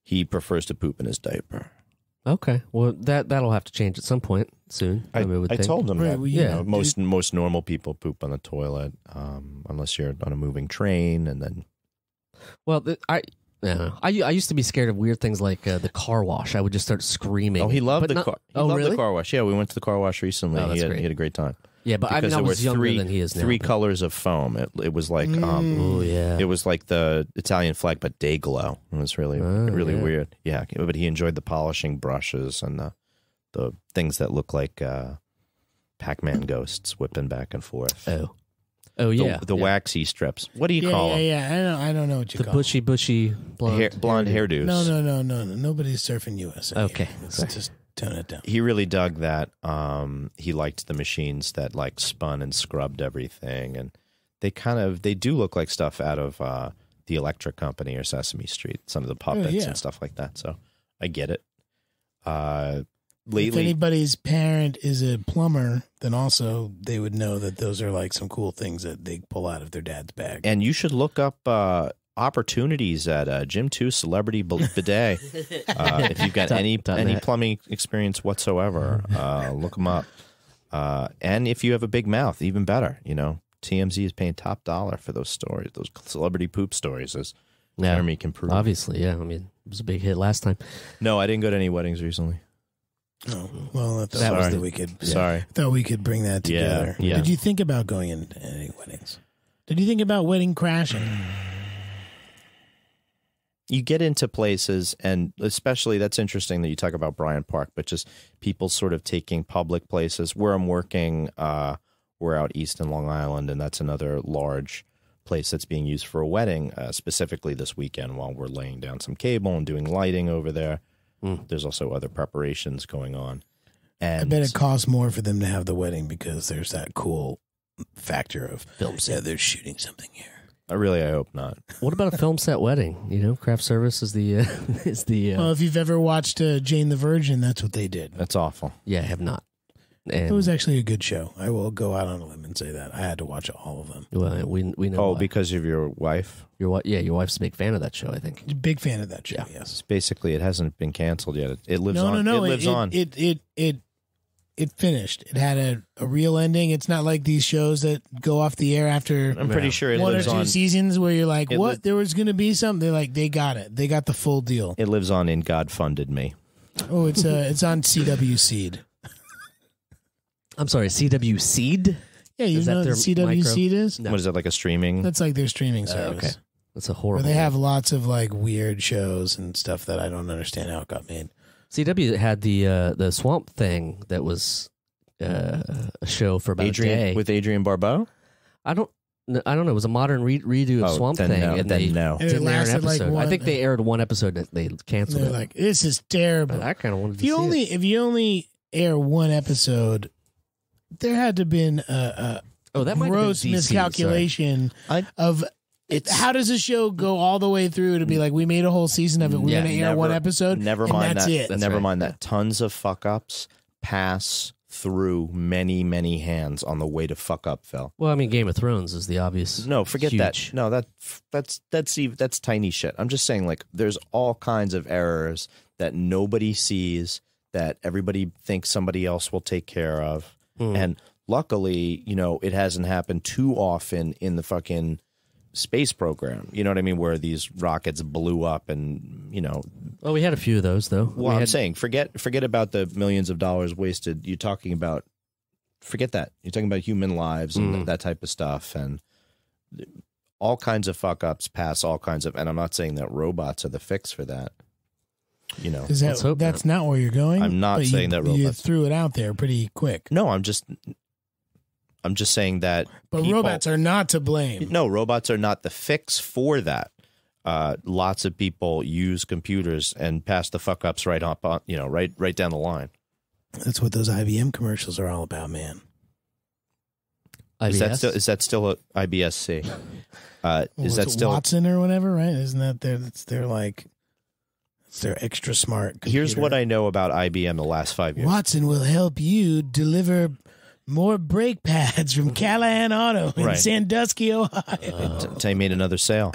he prefers to poop in his diaper. Okay, well that'll have to change at some point soon. I told him that. You know, most normal people poop on the toilet, unless you're on a moving train, and then. Well, I used to be scared of weird things like the car wash. I would just start screaming. Oh, he loved the car. Really? The car wash. Yeah, we went to the car wash recently. He had a great time. Yeah, but I was younger than he is now. Three colors of foam. It was like it was like the Italian flag, but day glow. It was really weird. Yeah, but he enjoyed the polishing brushes and the things that look like Pac-Man ghosts whipping back and forth. The waxy strips. What do you call them? Yeah. I don't know what you call them. The bushy blonde hairdos. No. Nobody's surfing USA. Okay, let's just tone it down. He really dug that. He liked the machines that like spun and scrubbed everything, and they do look like stuff out of the Electric Company or Sesame Street. Some of the puppets and stuff like that. So I get it. Lately, if anybody's parent is a plumber, then also they would know that those are like some cool things that they pull out of their dad's bag. And you should look up opportunities at Gym 2 Celebrity Bidet. If you've got any plumbing experience whatsoever, look them up. And if you have a big mouth, even better. You know, TMZ is paying top dollar for those stories, those celebrity poop stories, as Jeremy can prove. Obviously, yeah. I mean, it was a big hit last time. No, I didn't go to any weddings recently. Oh, well, I thought we could bring that together. Yeah. Did you think about going into any weddings? Did you think about wedding crashing? You get into places, and especially that's interesting that you talk about Bryant Park, but just people sort of taking public places. Where I'm working, we're out east in Long Island, and that's another large place that's being used for a wedding, specifically this weekend while we're laying down some cable and doing lighting over there. There's also other preparations going on. And I bet it costs more for them to have the wedding because there's that cool factor of film set. They're shooting something here. I hope not. What about a film set wedding? You know, craft service is the Well, if you've ever watched Jane the Virgin, that's what they did. That's awful. Yeah, I have not. And it was actually a good show. I will go out on a limb and say that. I had to watch all of them. Well, we know. Oh, because of your wife? Your wife's a big fan of that show, I think. Big fan of that show, yeah. Yes. Basically, it hasn't been canceled yet. It lives on. No. It lives on. It finished. It had a real ending. It's not like these shows that go off the air after I'm pretty sure it one lives or two on. seasons where you're like, what? There was going to be something. They're like, they got it. They got the full deal. It lives on in God Funded Me. Oh, it's on CW Seed. I'm sorry, CW Seed? Yeah, you know what CW Seed is? No. What is it, like a streaming? That's like their streaming service. Okay. That's a horrible. Where they have lots of like weird shows and stuff that I don't understand how it got made. CW had the Swamp Thing that was a show for about a day. With Adrienne Barbeau? I don't know. It was a modern redo of Swamp Thing. No, and they didn't air an episode. Like I think they aired one episode and they canceled it. They're like, this is terrible. But I kind of wanted to see it. If you only air one episode, there had to have been a gross miscalculation of how does a show go all the way through to be like, we made a whole season of it, we're going to air one episode, never and mind that's that. it. Never mind that. Tons of fuck-ups pass through many, many hands on the way to fuck up, Phil. Well, I mean, Game of Thrones is the obvious. No, forget huge. that. No, that's tiny shit. I'm just saying, like, there's all kinds of errors that nobody sees, that everybody thinks somebody else will take care of. And luckily, you know, it hasn't happened too often in the fucking space program. You know what I mean? Where these rockets blew up and, you know. Well, we had a few of those, though. Well, I'm saying, forget about the millions of dollars wasted. You're talking about, forget that. You're talking about human lives and that type of stuff. And all kinds of fuck-ups pass all kinds of, and I'm not saying that robots are the fix for that. You know, that's not where you're going. I'm not saying that robots. You threw it out there pretty quick. No, I'm just saying that. But robots are not to blame. No, robots are not the fix for that. Lots of people use computers and pass the fuck ups right up, right down the line. That's what those IBM commercials are all about, man. IBS? Is that still a IBSC? Is that still Watson or whatever? Right? Isn't that they're extra smart computer. Here's what I know about IBM the last 5 years. Watson will help you deliver more brake pads from Callahan Auto in Sandusky, Ohio. They made another sale.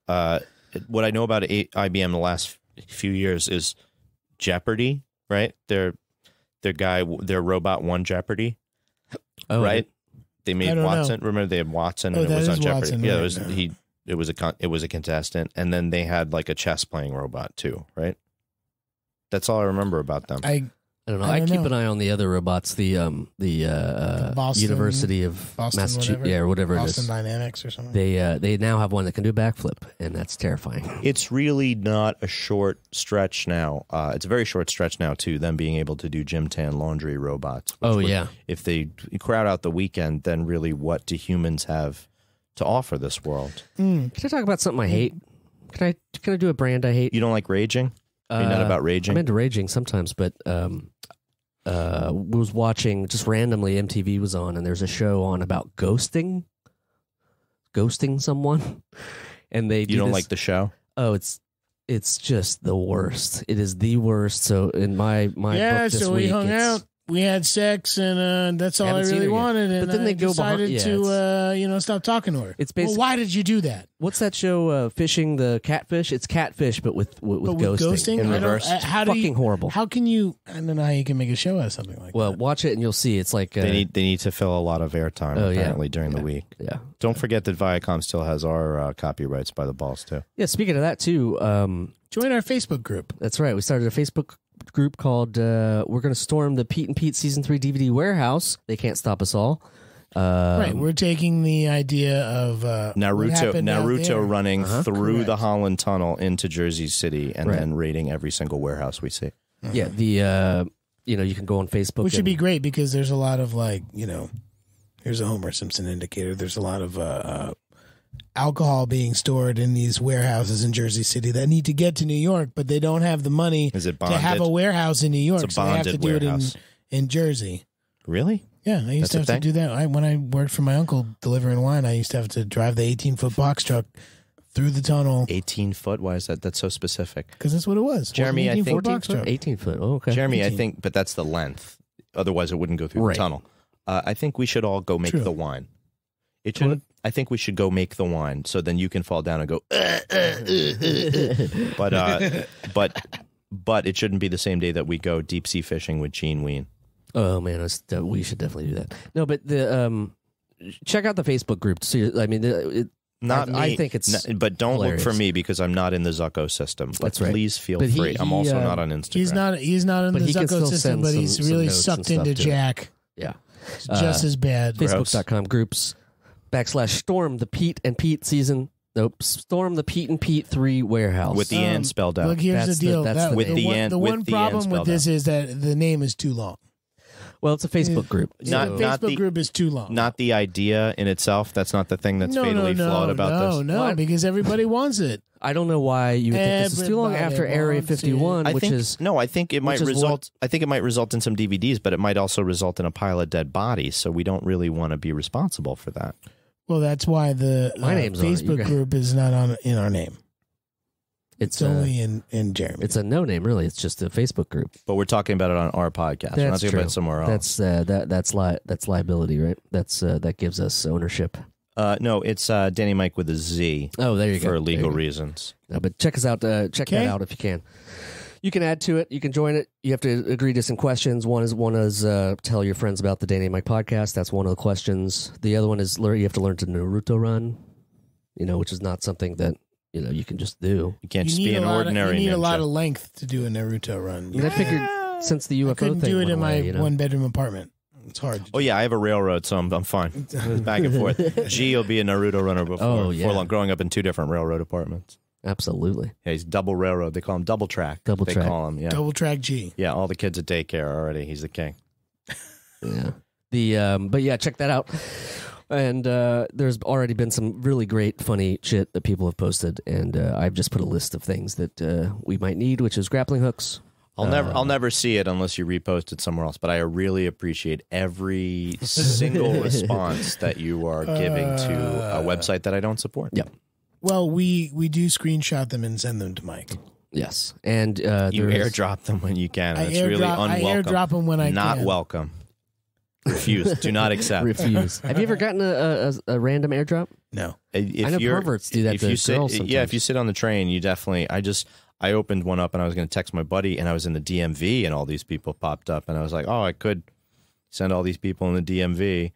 What I know about IBM the last few years is Jeopardy, right? Their robot won Jeopardy, right? They made Watson. Know. Remember they had Watson, and it was on Jeopardy. Watson, yeah, right, it was a contestant, and then they had like a chess playing robot too, right? That's all I remember about them. I don't know. I keep an eye on the other robots. The Boston, University of Massachusetts, or whatever Boston it is. Dynamics or something. They now have one that can do backflip, and that's terrifying. It's really not a short stretch now. It's a very short stretch now too. Them being able to do gym tan laundry robots. If they crowd out the weekend, then really, what do humans have to offer this world? Can I talk about something I hate? Can I do a brand I hate? You don't like raging? Are you not about raging? I'm into raging sometimes, but was watching just randomly. MTV was on, and there's a show on about ghosting someone, and you don't like the show? Oh, it's just the worst. It is the worst. So in my book this so we week, hung out. We had sex, and that's all I really wanted. And but then they decided to stop talking to her. It's basically, why did you do that? What's that show? Fishing the catfish. It's catfish, but with ghosting. In reverse. Fucking horrible. How can you? I don't know how you can make a show out of something like that. Well, watch it and you'll see. It's like they need to fill a lot of airtime apparently during the week. Yeah. Don't forget that Viacom still has our copyrights by the balls too. Yeah. Speaking of that too, join our Facebook group. That's right. We started a Facebook group called we're going to storm the Pete and Pete season 3 DVD warehouse. They can't stop us all. Right, we're taking the idea of Naruto running through the Holland Tunnel into Jersey City and then raiding every single warehouse we see. Yeah, the you can go on Facebook, which would be great because there's a lot of here's a Homer Simpson indicator. There's a lot of alcohol being stored in these warehouses in Jersey City that need to get to New York, but they don't have the money to have a warehouse in New York, so they have to do it in Jersey. Really? Yeah, I used to have to do that. When I worked for my uncle delivering wine, I used to have to drive the 18-foot box truck through the tunnel. 18-foot? Why is that? That's so specific. Because that's what it was. Jeremy, I think 18-foot. Oh, okay. Jeremy, 18. I think, but that's the length. Otherwise, it wouldn't go through the tunnel. I think we should all go make the wine. It should. I think we should go make the wine, so then you can fall down and go. But it shouldn't be the same day that we go deep sea fishing with Gene Ween. Oh man, we should definitely do that. No, but check out the Facebook group. So I mean, I think it's but don't hilarious. Look for me because I'm not in the Zucko system. But that's right. Please feel free. I'm also not on Instagram. He's not in the Zucko system, but he's really sucked into Jack. Yeah, it's just as bad. Facebook.com groups /storm the Pete and Pete season. Nope. Storm the Pete and Pete 3 warehouse with the and spelled out. Look, here's the deal. The one problem with this is that the name is too long. Well, it's a Facebook group. The Facebook group is too long. Not the idea in itself. That's not the thing that's fatally flawed about this. No, because everybody wants it. I don't know why you would think this is too long after Area 51, I think it might result. I think it might result in some DVDs, but it might also result in a pile of dead bodies. So we don't really want to be responsible for that. Well, that's why the Facebook group is not in our name. It's only in Jeremy. It's a no name, really. It's just a Facebook group. But we're talking about it on our podcast. We're not talking about it somewhere else. That's liability, right? That gives us ownership. No, it's Danny Mike with a Z. Oh, there you go. For legal reasons. No, but check us out. Check that out if you can. You can add to it. You can join it. You have to agree to some questions. One is tell your friends about the Danny Mike podcast. That's one of the questions. The other one is you have to learn to Naruto run. Which is not something that you can just do. You can't just be an ordinary. You need ninja. a lot of length to do a Naruto run. I figured since the UFO I couldn't thing do it in my away, one-bedroom apartment. It's hard. Oh yeah, I have a railroad, so I'm fine. Back and forth. G will be a Naruto runner before long, growing up in 2 different railroad apartments. Absolutely. Yeah, he's double railroad. They call him double track. Double track. Call him. Yeah. Double track G. Yeah, all the kids at daycare already. He's the king. Yeah. But yeah, check that out. And there's already been some really great, funny shit that people have posted, and I've just put a list of things that we might need, which is grappling hooks. I'll never see it unless you repost it somewhere else. But I really appreciate every single response that you are giving to a website that I don't support. Yep. Well, we do screenshot them and send them to Mike. Yes, and you airdrop them when you can. That's really unwelcome. I airdrop them when I not can. welcome. Refuse. Do not accept. Refuse. Have you ever gotten a random airdrop? No. I know perverts do that to girls sometimes. Yeah, if you sit on the train, you definitely. I opened one up and I was going to text my buddy, and I was in the DMV, and all these people popped up, and I was like, oh, I could send all these people in the DMV.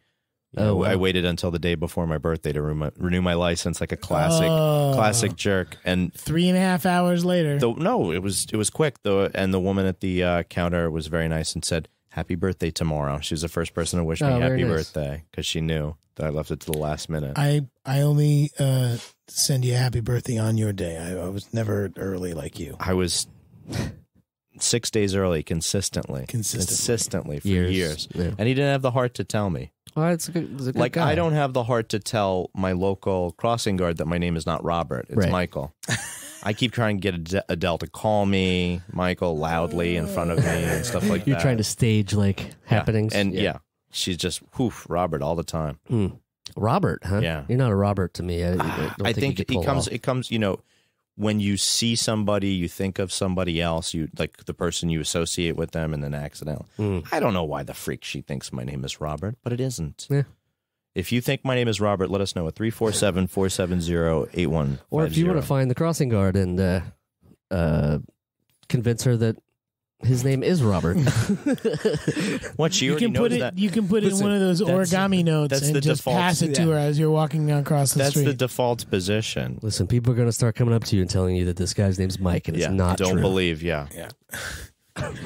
Wow. I waited until the day before my birthday to renew my license, like a classic jerk. And 3.5 hours later. No, it was quick though, and the woman at the counter was very nice and said, "Happy birthday tomorrow." She was the first person to wish me happy birthday because she knew that I left it to the last minute. I only send you a happy birthday on your day. I was never early like you. I was 6 days early consistently for years. Yeah. And he didn't have the heart to tell me. Well, it's a good guy. I don't have the heart to tell my local crossing guard that my name is not Robert, it's Michael. I keep trying to get Adele to call me Michael loudly in front of me and stuff like that. You're trying to stage happenings. And she's just Robert all the time. Robert, huh? Yeah. You're not a Robert to me. I think it comes, when you see somebody, you think of somebody else, you like the person you associate with them, and then accidentally. I don't know why the freak she thinks my name is Robert, but it isn't. Yeah. If you think my name is Robert, let us know at 347-470-8150. Or if you want to find the crossing guard and convince her that his name is Robert. What, she already knows that? You can put it in one of those origami notes and just pass it to her as you're walking across the street. That's the default position. Listen, people are going to start coming up to you and telling you that this guy's name's Mike, and it's not true. Don't believe, yeah,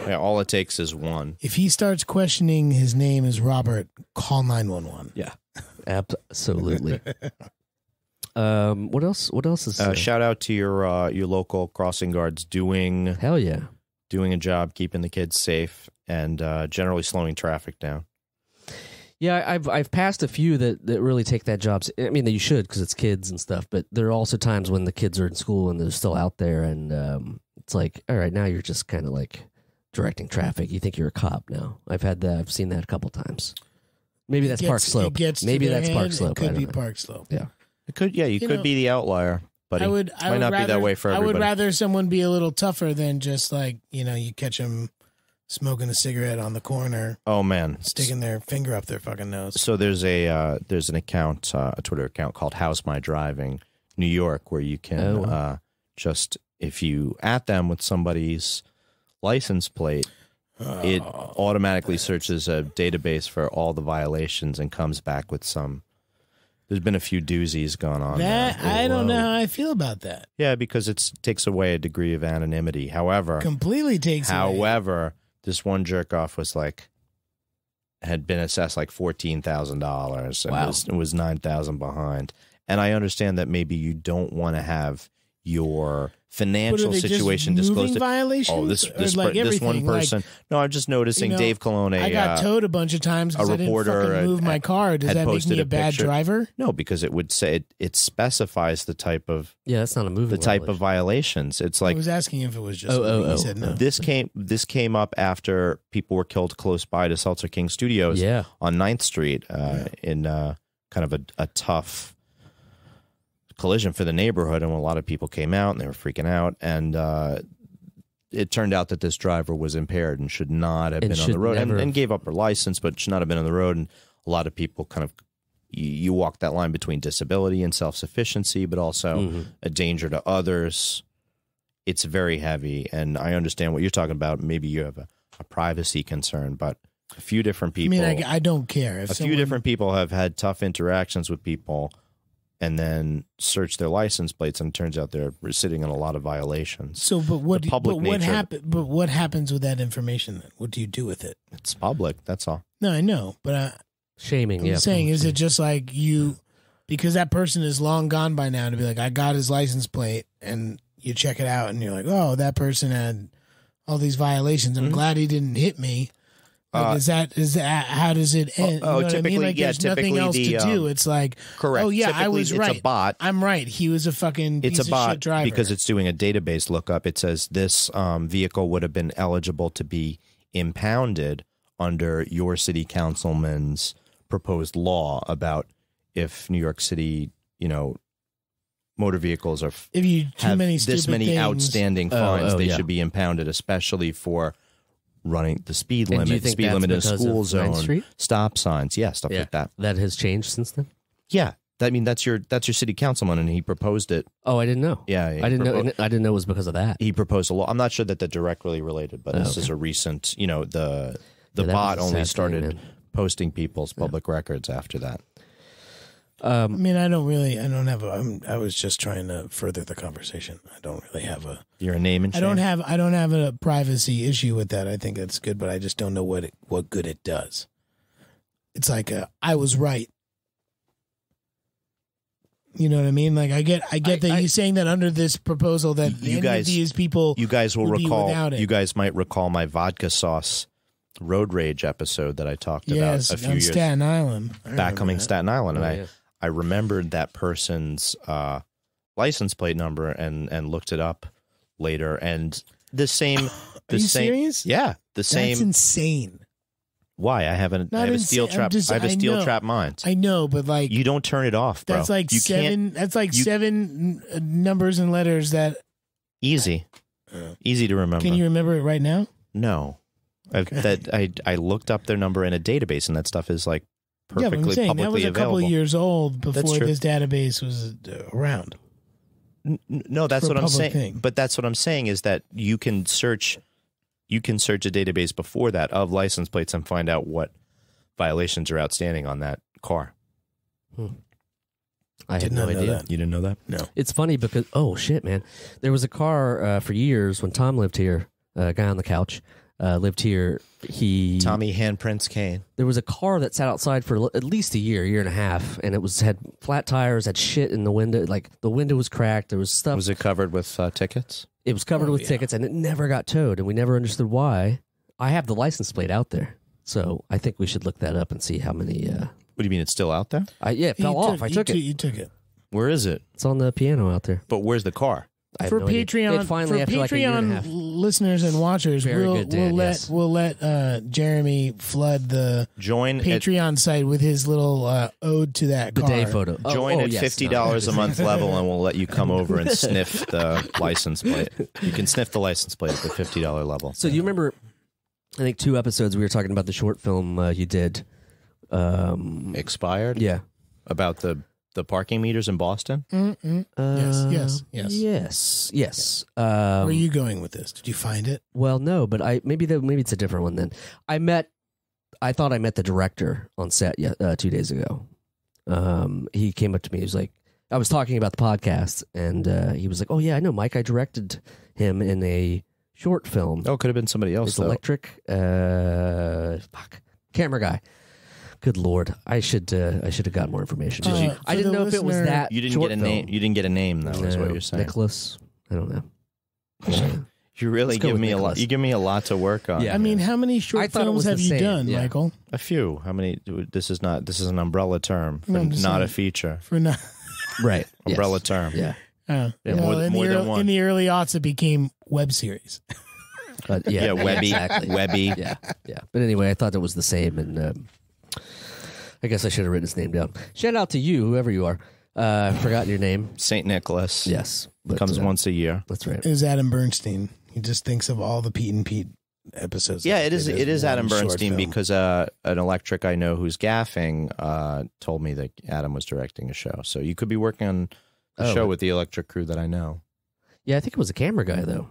all it takes is one. If he starts questioning his name is Robert, call 911. Yeah, absolutely. What else is shout out to your local crossing guards doing a job keeping the kids safe and generally slowing traffic down. Yeah, I've passed a few that really take that job. I mean, that you should because it's kids and stuff. But there are also times when the kids are in school and they're still out there, and it's like, all right, now you're just kind of like directing traffic. You think you're a cop now. I've seen that a couple times. Maybe that's Park Slope. Maybe that's Park Slope. It could be Park Slope. Yeah, it could. Yeah, you could be the outlier. But I would not be that way for everybody. I would rather someone be a little tougher than just like, you catch them smoking a cigarette on the corner. Oh man, sticking their finger up their fucking nose. So there's an account, a Twitter account called How's My Driving New York, where you can just, if you at them with somebody's license plate, it automatically searches a database for all the violations and comes back with some. There's been a few doozies going on. I don't know how I feel about that. Yeah, because it takes away a degree of anonymity. However, completely takes away. This one jerk off had been assessed like $14,000 and was $9,000 behind. And I understand that maybe you don't want to have your financial situation disclosed. Violations? This one person. No, I'm just noticing Dave Colon. I got towed a bunch of times because I didn't fucking move my car. Does that make me a bad driver? No, because it would say it specifies the type of that's not a moving type of violations. It's like I was asking if it was just. He said no. This came up after people were killed close by to Seltzer King Studios on 9th Street in kind of a tough collision for the neighborhood, and a lot of people came out and they were freaking out, and it turned out that this driver was impaired and should not have been on the road and gave up her license, but should not have been on the road. And a lot of people kind of you walk that line between disability and self-sufficiency, but also a danger to others. It's very heavy, and I understand what you're talking about. Maybe you have a privacy concern, but a few different people. I mean, I don't care. If few different people have had tough interactions with people and then search their license plates, and it turns out they're sitting in a lot of violations. So, but what happens with that information then? What do you do with it? It's public, that's all. No, I know, but shaming. I'm saying, is it just like because that person is long gone by now to be like, I got his license plate, and you check it out, and you're like, oh, that person had all these violations. I'm glad he didn't hit me. Like, is that how does it end? Oh, you know typically, I mean? Like, yeah, there's nothing typically else to do. It's like, correct. oh yeah, typically, I was right. It's a bot. I'm right. He was a fucking piece It's a bot of shit driver because it's doing a database lookup. It says this vehicle would have been eligible to be impounded under your city councilman's proposed law about if New York City, motor vehicles are if you have many this many things, outstanding fines, they yeah. should be impounded, especially for running the speed And do you limit, think speed that's limit in a because school of Ninth zone, Street? stop signs, stuff like that. That has changed since then? Yeah, I mean that's your city councilman, and he proposed it. Oh, I didn't know. Yeah, I didn't know. I didn't know it was because of that. He proposed a law. I'm not sure that they're directly related, but this is a recent. The bot only started posting people's public records after that. I mean, I was just trying to further the conversation. I don't really have a. You're a name and shame? I don't have a privacy issue with that. I think that's good, but I just don't know what good it does. It's like I was right. You know what I mean? Like I get that you're saying that under this proposal that these people you guys will recall without it. You guys might recall my vodka sauce road rage episode that I talked about a few years Staten Island. Backcoming Staten Island, and yeah. I remembered that person's license plate number and looked it up later, and the same. Are you serious? Yeah, the same. That's insane. Why? I have a steel trap. I have a steel trap mind. I know, but like you don't turn it off, bro. That's like you seven. That's like seven numbers and letters that easy to remember. Can you remember it right now? No. I looked up their number in a database, and that stuff is like perfectly but I'm saying, publicly that was a available. couple of years old before this database was around. No, that's what I'm saying. Thing. But that's what I'm saying is that you can search a database before that of license plates and find out what violations are outstanding on that car. I had no idea. That. You didn't know that? No. It's funny because shit, man, there was a car for years when Tom lived here. Guy on the couch lived here. Tommy Handprints Kane. There was a car that sat outside for at least a year and a half, and it had flat tires, had shit in the window. Like the window was cracked. There was stuff. Was it covered with tickets? It was covered with tickets, and it never got towed, and we never understood why. I have the license plate out there, so I think we should look that up and see how many. What do you mean? It's still out there? It fell off. I took it. You took it. Where is it? It's on the piano out there. But where's the car? For Patreon, listeners and watchers, we'll let Jeremy flood the Patreon site with his little ode to that car. Bidet photo. Join at $50 a month level, and we'll let you come over and sniff the license plate. You can sniff the license plate at the $50 level. So you remember, I think 2 episodes we were talking about the short film you did. Expired? Yeah. About the parking meters in Boston? Yes. Where are you going with this? Did you find it? Well, no, but maybe it's a different one then. I thought I met the director on set 2 days ago. He came up to me. He was like, I was talking about the podcast, and he was like, "Oh yeah, I know Mike. I directed him in a short film. Oh, could have been somebody else. It's electric. Camera guy." Good Lord, I should have gotten more information. I didn't know if it was that. You didn't get a name. You didn't get a name, though. Is what you're saying. Nicholas. I don't know. You really give me a lot. You give me a lot to work on. Yeah, I mean, how many short films have you done, Michael? A few. How many? This is an umbrella term, not a feature. Right. Umbrella term. Yeah. More than one. In the early aughts, it became web series. Webby. Exactly. Webby. Yeah. But anyway, I thought it was the same, and I guess I should have written his name down. Shout out to you, whoever you are. Forgotten your name. St. Nicholas. Yes. Comes once a year. That's right. It was Adam Bernstein. He just thinks of all the Pete and Pete episodes. Yeah, it is Adam Bernstein because an electric I know who's gaffing told me that Adam was directing a show. So you could be working on a show with the electric crew that I know. Yeah, I think it was a camera guy, though.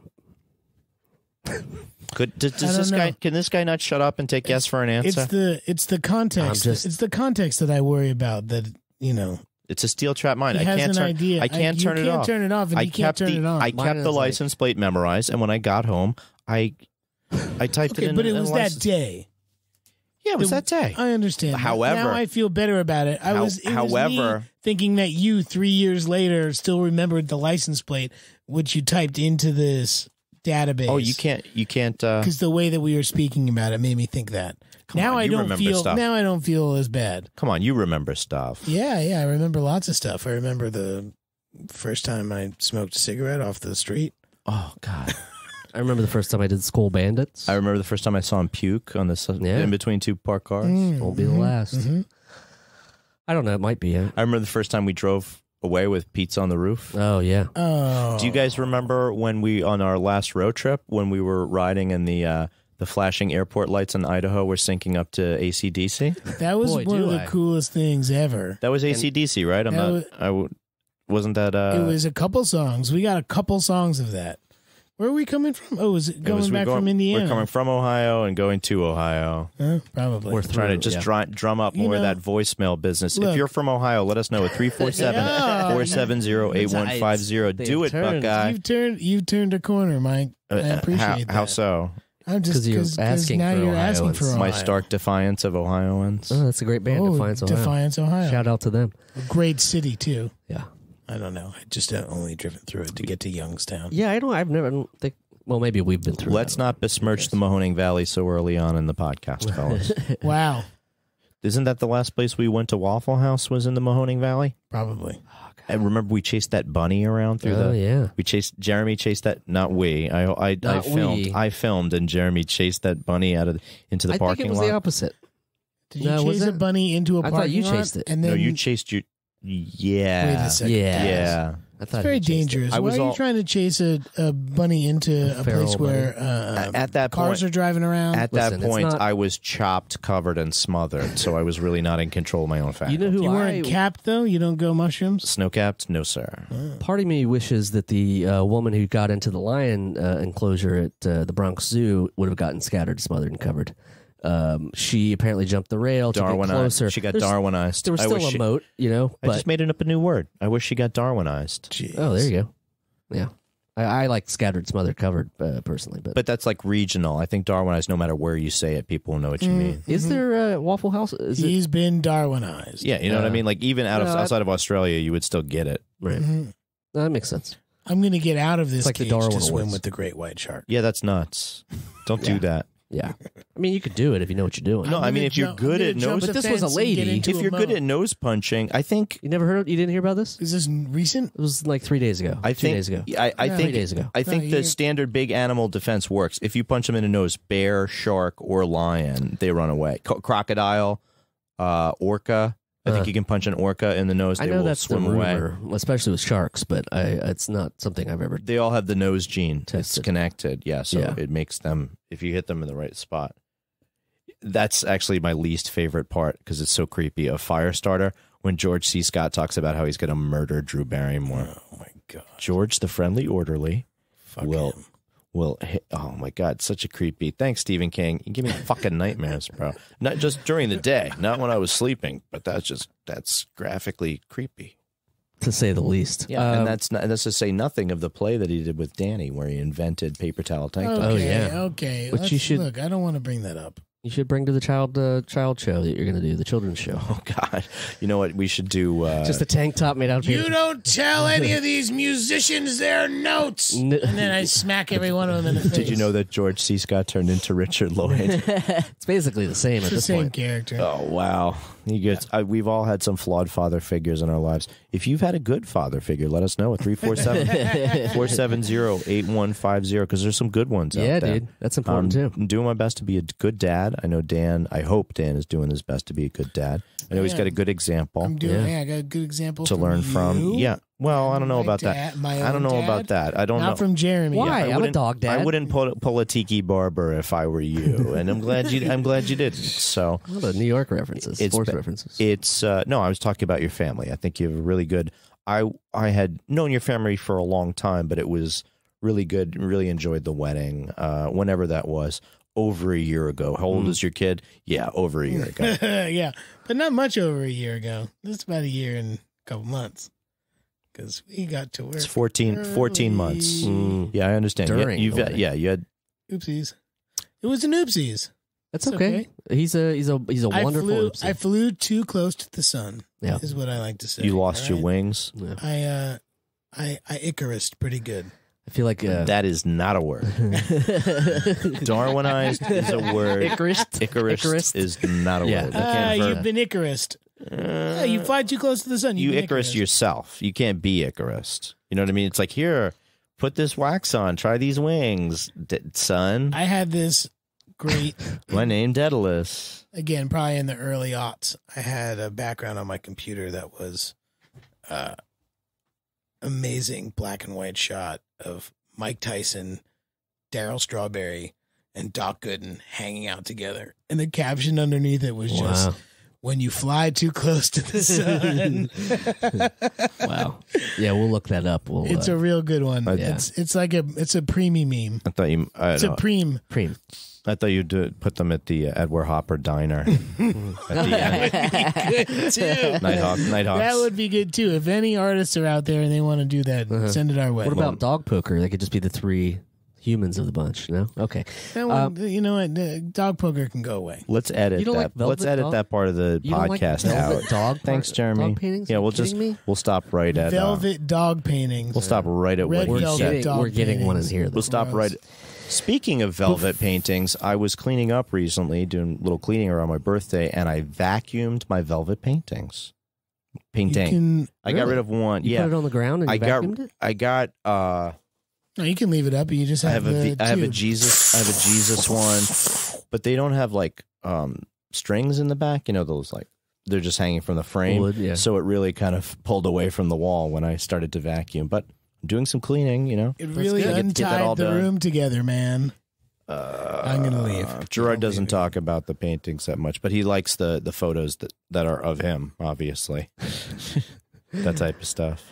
Can this guy not shut up and take yes for an answer? It's the context. It's the context that I worry about. That it's a steel trap mine. I can't turn it off. I kept the license plate memorized, and when I got home, I typed it in. But it was that day. Yeah, it was that day. I understand. However, now I feel better about it. It was me thinking that you 3 years later still remembered the license plate, which you typed into this database. Oh, you can't. Because the way that we were speaking about it made me think that. Now I don't feel as bad. Come on, you remember stuff. Yeah, I remember lots of stuff. I remember the first time I smoked a cigarette off the street. Oh God. I remember the first time I did School Bandits. I remember the first time I saw him puke on in between two parked cars. Won't be the last. Mm-hmm. I don't know. It might be. I remember the first time we drove away with pizza on the roof. Oh yeah. Oh. Do you guys remember when on our last road trip when we were riding and the flashing airport lights in Idaho were syncing up to AC/DC? That was one of the coolest things ever. That was AC/DC, right? Wasn't that? It was a couple songs. We got a couple songs of that. Where are we coming from? Oh, was it going back from Indiana? We're coming from Ohio and going to Ohio. Probably. We're trying to just drum up more of that voicemail business. Look, if you're from Ohio, let us know at 347-470-8150. Do it, Buckeye. You've turned a corner, Mike. I appreciate that. How so? Because you're asking for Ohio. My stark defiance of Ohioans. Oh, that's a great band, Defiance, Ohio. Shout out to them. A great city, too. Yeah. I don't know. I just only driven through it to get to Youngstown. Yeah, I don't think. Well, maybe we've been through. Let's not besmirch the Mahoning Valley so early on in the podcast, fellas. Wow. Isn't that the last place we went to Waffle House was in the Mahoning Valley? Probably. I remember we chased that bunny around through yeah. Jeremy chased that, not we. I filmed and Jeremy chased that bunny into the parking lot. I think it was the opposite. Did you chase a bunny into a parking lot? I thought you chased it. And then you chased your... Yeah. Wait a second. Yeah. It's very dangerous. Why are you trying to chase a bunny into a place where at that cars are driving around? At that point, I was chopped, covered, and smothered, so I was really not in control of my own faculties. You know who you weren't capped, though? You don't go mushrooms? Snow-capped? No, sir. Part of me wishes that the woman who got into the lion enclosure at the Bronx Zoo would have gotten scattered, smothered, and covered. She apparently jumped the rail to get closer. She got Darwinized. There was still a moat, I just made up a new word. I wish she got Darwinized. Jeez. Oh, there you go. Yeah. I like scattered, smothered, covered personally. But that's like regional. I think Darwinized, no matter where you say it, people will know what you mean. Is there a Waffle House? He's been Darwinized. Yeah, you know what I mean? Like even outside of Australia, you would still get it. Right. That makes sense. I'm going to get out of this like cage to swim with the great white shark. Yeah, that's nuts. Don't do that. Yeah. I mean, you could do it if you know what you're doing. No, I mean, if you're good at nose... But this was a lady. If you're good at nose punching, I think... You didn't hear about this? Is this recent? It was like 3 days ago. 2 days ago. I think 3 days ago. I think the standard big animal defense works. If you punch them in the nose, bear, shark, or lion, they run away. Crocodile, orca... I think you can punch an orca in the nose. They will swim away, especially with sharks. But it's not something I've ever. They all have the nose gene. Tested. It's connected. Yeah, so it makes them. If you hit them in the right spot, that's actually my least favorite part because it's so creepy. A Firestarter when George C. Scott talks about how he's going to murder Drew Barrymore. Oh my god, George the friendly orderly will. Him. Oh my God, such a creepy. Thanks, Stephen King. You give me fucking nightmares, bro. Not just during the day, not when I was sleeping, but that's graphically creepy, to say the least. Yeah, and that's to say nothing of the play that he did with Danny, where he invented paper towel tank tops. Oh yeah, okay. But you should look. I don't want to bring that up. You should bring to the child show that you're going to do, the children's show. Oh, God. You know what? We should do... just a tank top made out of paper. You don't tell any of these musicians their notes! And then I smack every one of them in the face. Did you know that George C. Scott turned into Richard Lloyd? It's basically the same at this point. It's the same character. Oh, wow. We've all had some flawed father figures in our lives. If you've had a good father figure, let us know at 347-470-8150, because there's some good ones out there. Yeah, dude. That's important, too. I'm doing my best to be a good dad. I know I hope Dan is doing his best to be a good dad. I know he's got a good example. I got a good example to learn from. Yeah. Well, I don't know about that. I don't know about that. I don't know. Not from Jeremy. Why? I'm a dog dad. I wouldn't pull a tiki barber if I were you, and I'm glad you didn't. So the New York references, sports references. It's no. I was talking about your family. I think you have a really good. I had known your family for a long time, but it was really good. Really enjoyed the wedding, whenever that was. Over a year ago. How old is your kid? Yeah, over a year ago. Yeah, but not much over a year ago. This is about a year and a couple months. Because we got to work. It's 14 months. Yeah, I understand. You had oopsies. It was an oopsies. That's okay. He's a wonderful oopsie. I flew too close to the sun. Yeah, is what I like to say. You lost your wings. Yeah. I Icarused pretty good. I feel like that is not a word. Darwinized is a word. Icarus is not a word. You've been Icarus. You fly too close to the sun. You Icarus yourself. You can't be Icarus. You know what I mean? It's like, here, put this wax on. Try these wings, son. I had this great. My name Daedalus. Again, probably in the early aughts, I had a background on my computer that was amazing black and white shot of Mike Tyson, Darryl Strawberry, and Doc Gooden hanging out together. And the caption underneath it was just, when you fly too close to the sun. Wow. Yeah, we'll look that up. It's a real good one. It's a preemie meme. I thought you. It's a preem. I thought you'd put them at the Edward Hopper Diner. At the end. Good too. Nighthawks. That would be good too. If any artists are out there and they want to do that, send it our way. What about dog poker? They could just be the three humans of the bunch. No, okay. That one, you know what? Dog poker can go away. Let's edit that. Let's edit that part of the podcast out. Dog. Thanks, Jeremy. Dog paintings? Yeah, we'll stop right at velvet dog paintings. We'll stop right at Red what you said. We're getting one in here. We'll stop right. Speaking of velvet paintings, I was cleaning up recently, doing a little cleaning around my birthday, and I vacuumed my velvet paintings. I got rid of one. You put it on the ground and vacuumed it? I got. No, you can leave it up. You just have I have a Jesus one, but they don't have like strings in the back. You know, those like they're just hanging from the frame. Wood, so it really kind of pulled away from the wall when I started to vacuum. But doing some cleaning, you know. It really untied the room together, man. I'm going to leave. Gerard doesn't talk about the paintings that much, but he likes the photos that are of him, obviously. That type of stuff.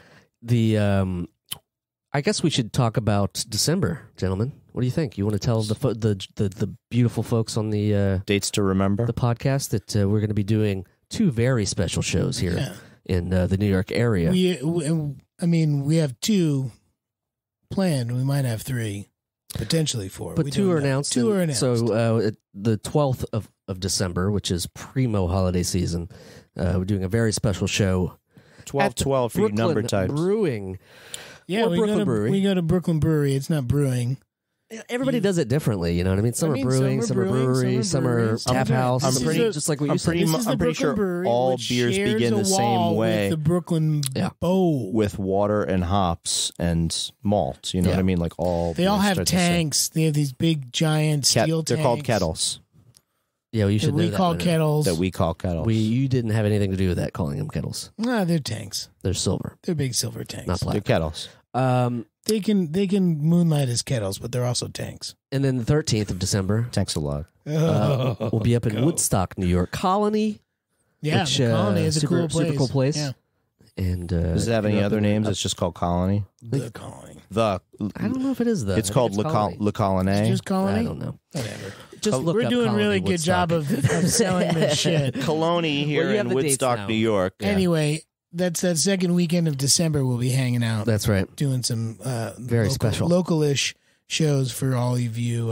I guess we should talk about December, gentlemen. What do you think? You want to tell the beautiful folks on the dates to remember the podcast that we're going to be doing two very special shows here in the New York area. We have two planned. We might have three, potentially four. But two are announced. So the 12th of December, which is primo holiday season, we're doing a very special show. 12/12 for your number types. Brewing. Yeah, we go to Brooklyn Brewery. It's not brewing. Everybody does it differently, you know what I mean? Some are brewing, some are brewery, some are tap house. Just like what you said. I'm pretty sure all beers begin the same way. With the Brooklyn Bowl. With water and hops and malt. You know what I mean? Like they all have tanks. They have these big, giant steel tanks. They're called kettles. Yeah, well, you should know that. We call kettles. You didn't have anything to do with that, calling them kettles. No, they're tanks. They're silver. They're big silver tanks. Not black. They're kettles. They can moonlight as kettles, but they're also tanks. And then the 13th of December, thanks a lot. We'll be up in Woodstock, New York. Colony. Yeah, which, Colony is a cool place. Super cool place. Yeah. And does it have any other names? It's just called Colony. The Colony. I don't know if it is the. It's called Le Colony. It's just Colony. I don't know. Whatever. Just look We're up doing a really good Woodstock. job of selling this shit. Colony here in Woodstock, New York. Yeah. Anyway, that's that second weekend of December. We'll be hanging out. That's right. Doing some very special local-ish shows for all of you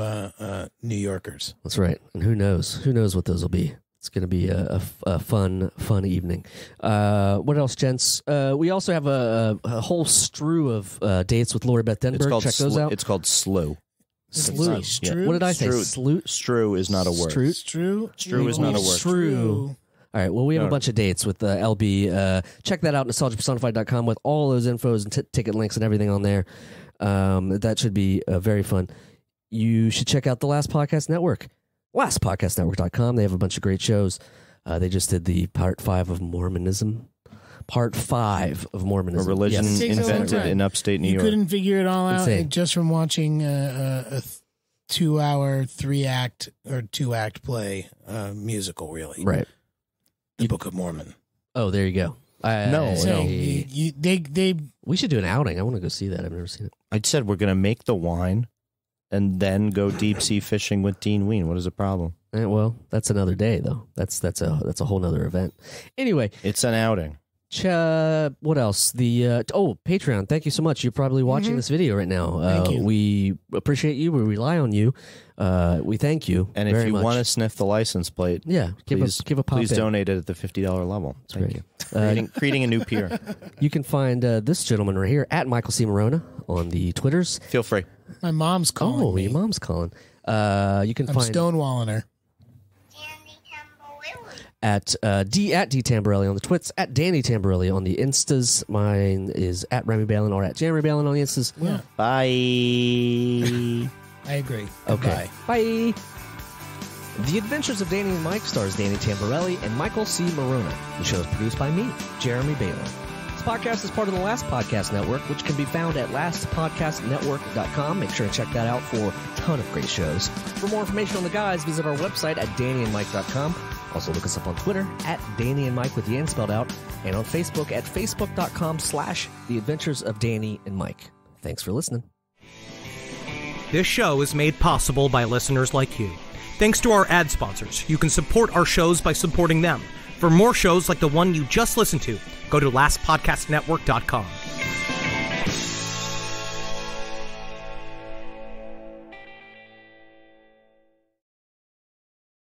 New Yorkers. That's right. And who knows? Who knows what those will be? It's going to be a fun evening. What else, gents? We also have a whole strew of dates with Lori Beth Denberg. Check those out. It's called Slew. Slew. What did I say? Strew is not a word. Strew is not a word. Strew. All right. Well, we have a bunch of dates with LB. Check that out, nostalgiapersonified.com, with all those infos and ticket links and everything on there. That should be very fun. You should check out the Last Podcast Network. LastPodcastNetwork.com. They have a bunch of great shows. They just did the Part 5 of Mormonism. Part 5 of Mormonism. A religion invented in upstate New York. You couldn't figure it all out just from watching a 2-hour, 3-act or 2-act play musical, really. Right. The Book of Mormon. Oh, there you go. We should do an outing. I want to go see that. I've never seen it. I said we're going to make the wine and then go deep sea fishing with Dean Ween. What is the problem? Well, that's another day, though. That's a whole nother event. Anyway, it's an outing. What else? Patreon. Thank you so much. You're probably watching this video right now. Thank you. We appreciate you. We rely on you. We thank you. And if you want to sniff the license plate, give a pop. Please in. donate it at the $50 level. Thank great. you. Creating a new peer. You can find this gentleman right here at Michael C. Morona on the Twitters. Feel free. My mom's calling me. Your mom's calling. You can I'm find stonewalling her. At D Tamborelli on the twits, at Danny Tamborelli on the Instas. Mine is at Remy Balin or at Jeremy Balin on the Instas. Yeah. Bye. I agree. Okay. Bye. The Adventures of Danny and Mike stars Danny Tamborelli and Michael C. Morona. The show is produced by me, Jeremy Balin. This podcast is part of the Last Podcast Network, which can be found at lastpodcastnetwork.com. Make sure to check that out for a ton of great shows. For more information on the guys, visit our website at dannyandmike.com. Also look us up on Twitter at Danny and Mike with the N spelled out, and on Facebook at facebook.com/The Adventures of Danny and Mike. Thanks for listening. This show is made possible by listeners like you. Thanks to our ad sponsors, you can support our shows by supporting them. For more shows like the one you just listened to, go to lastpodcastnetwork.com.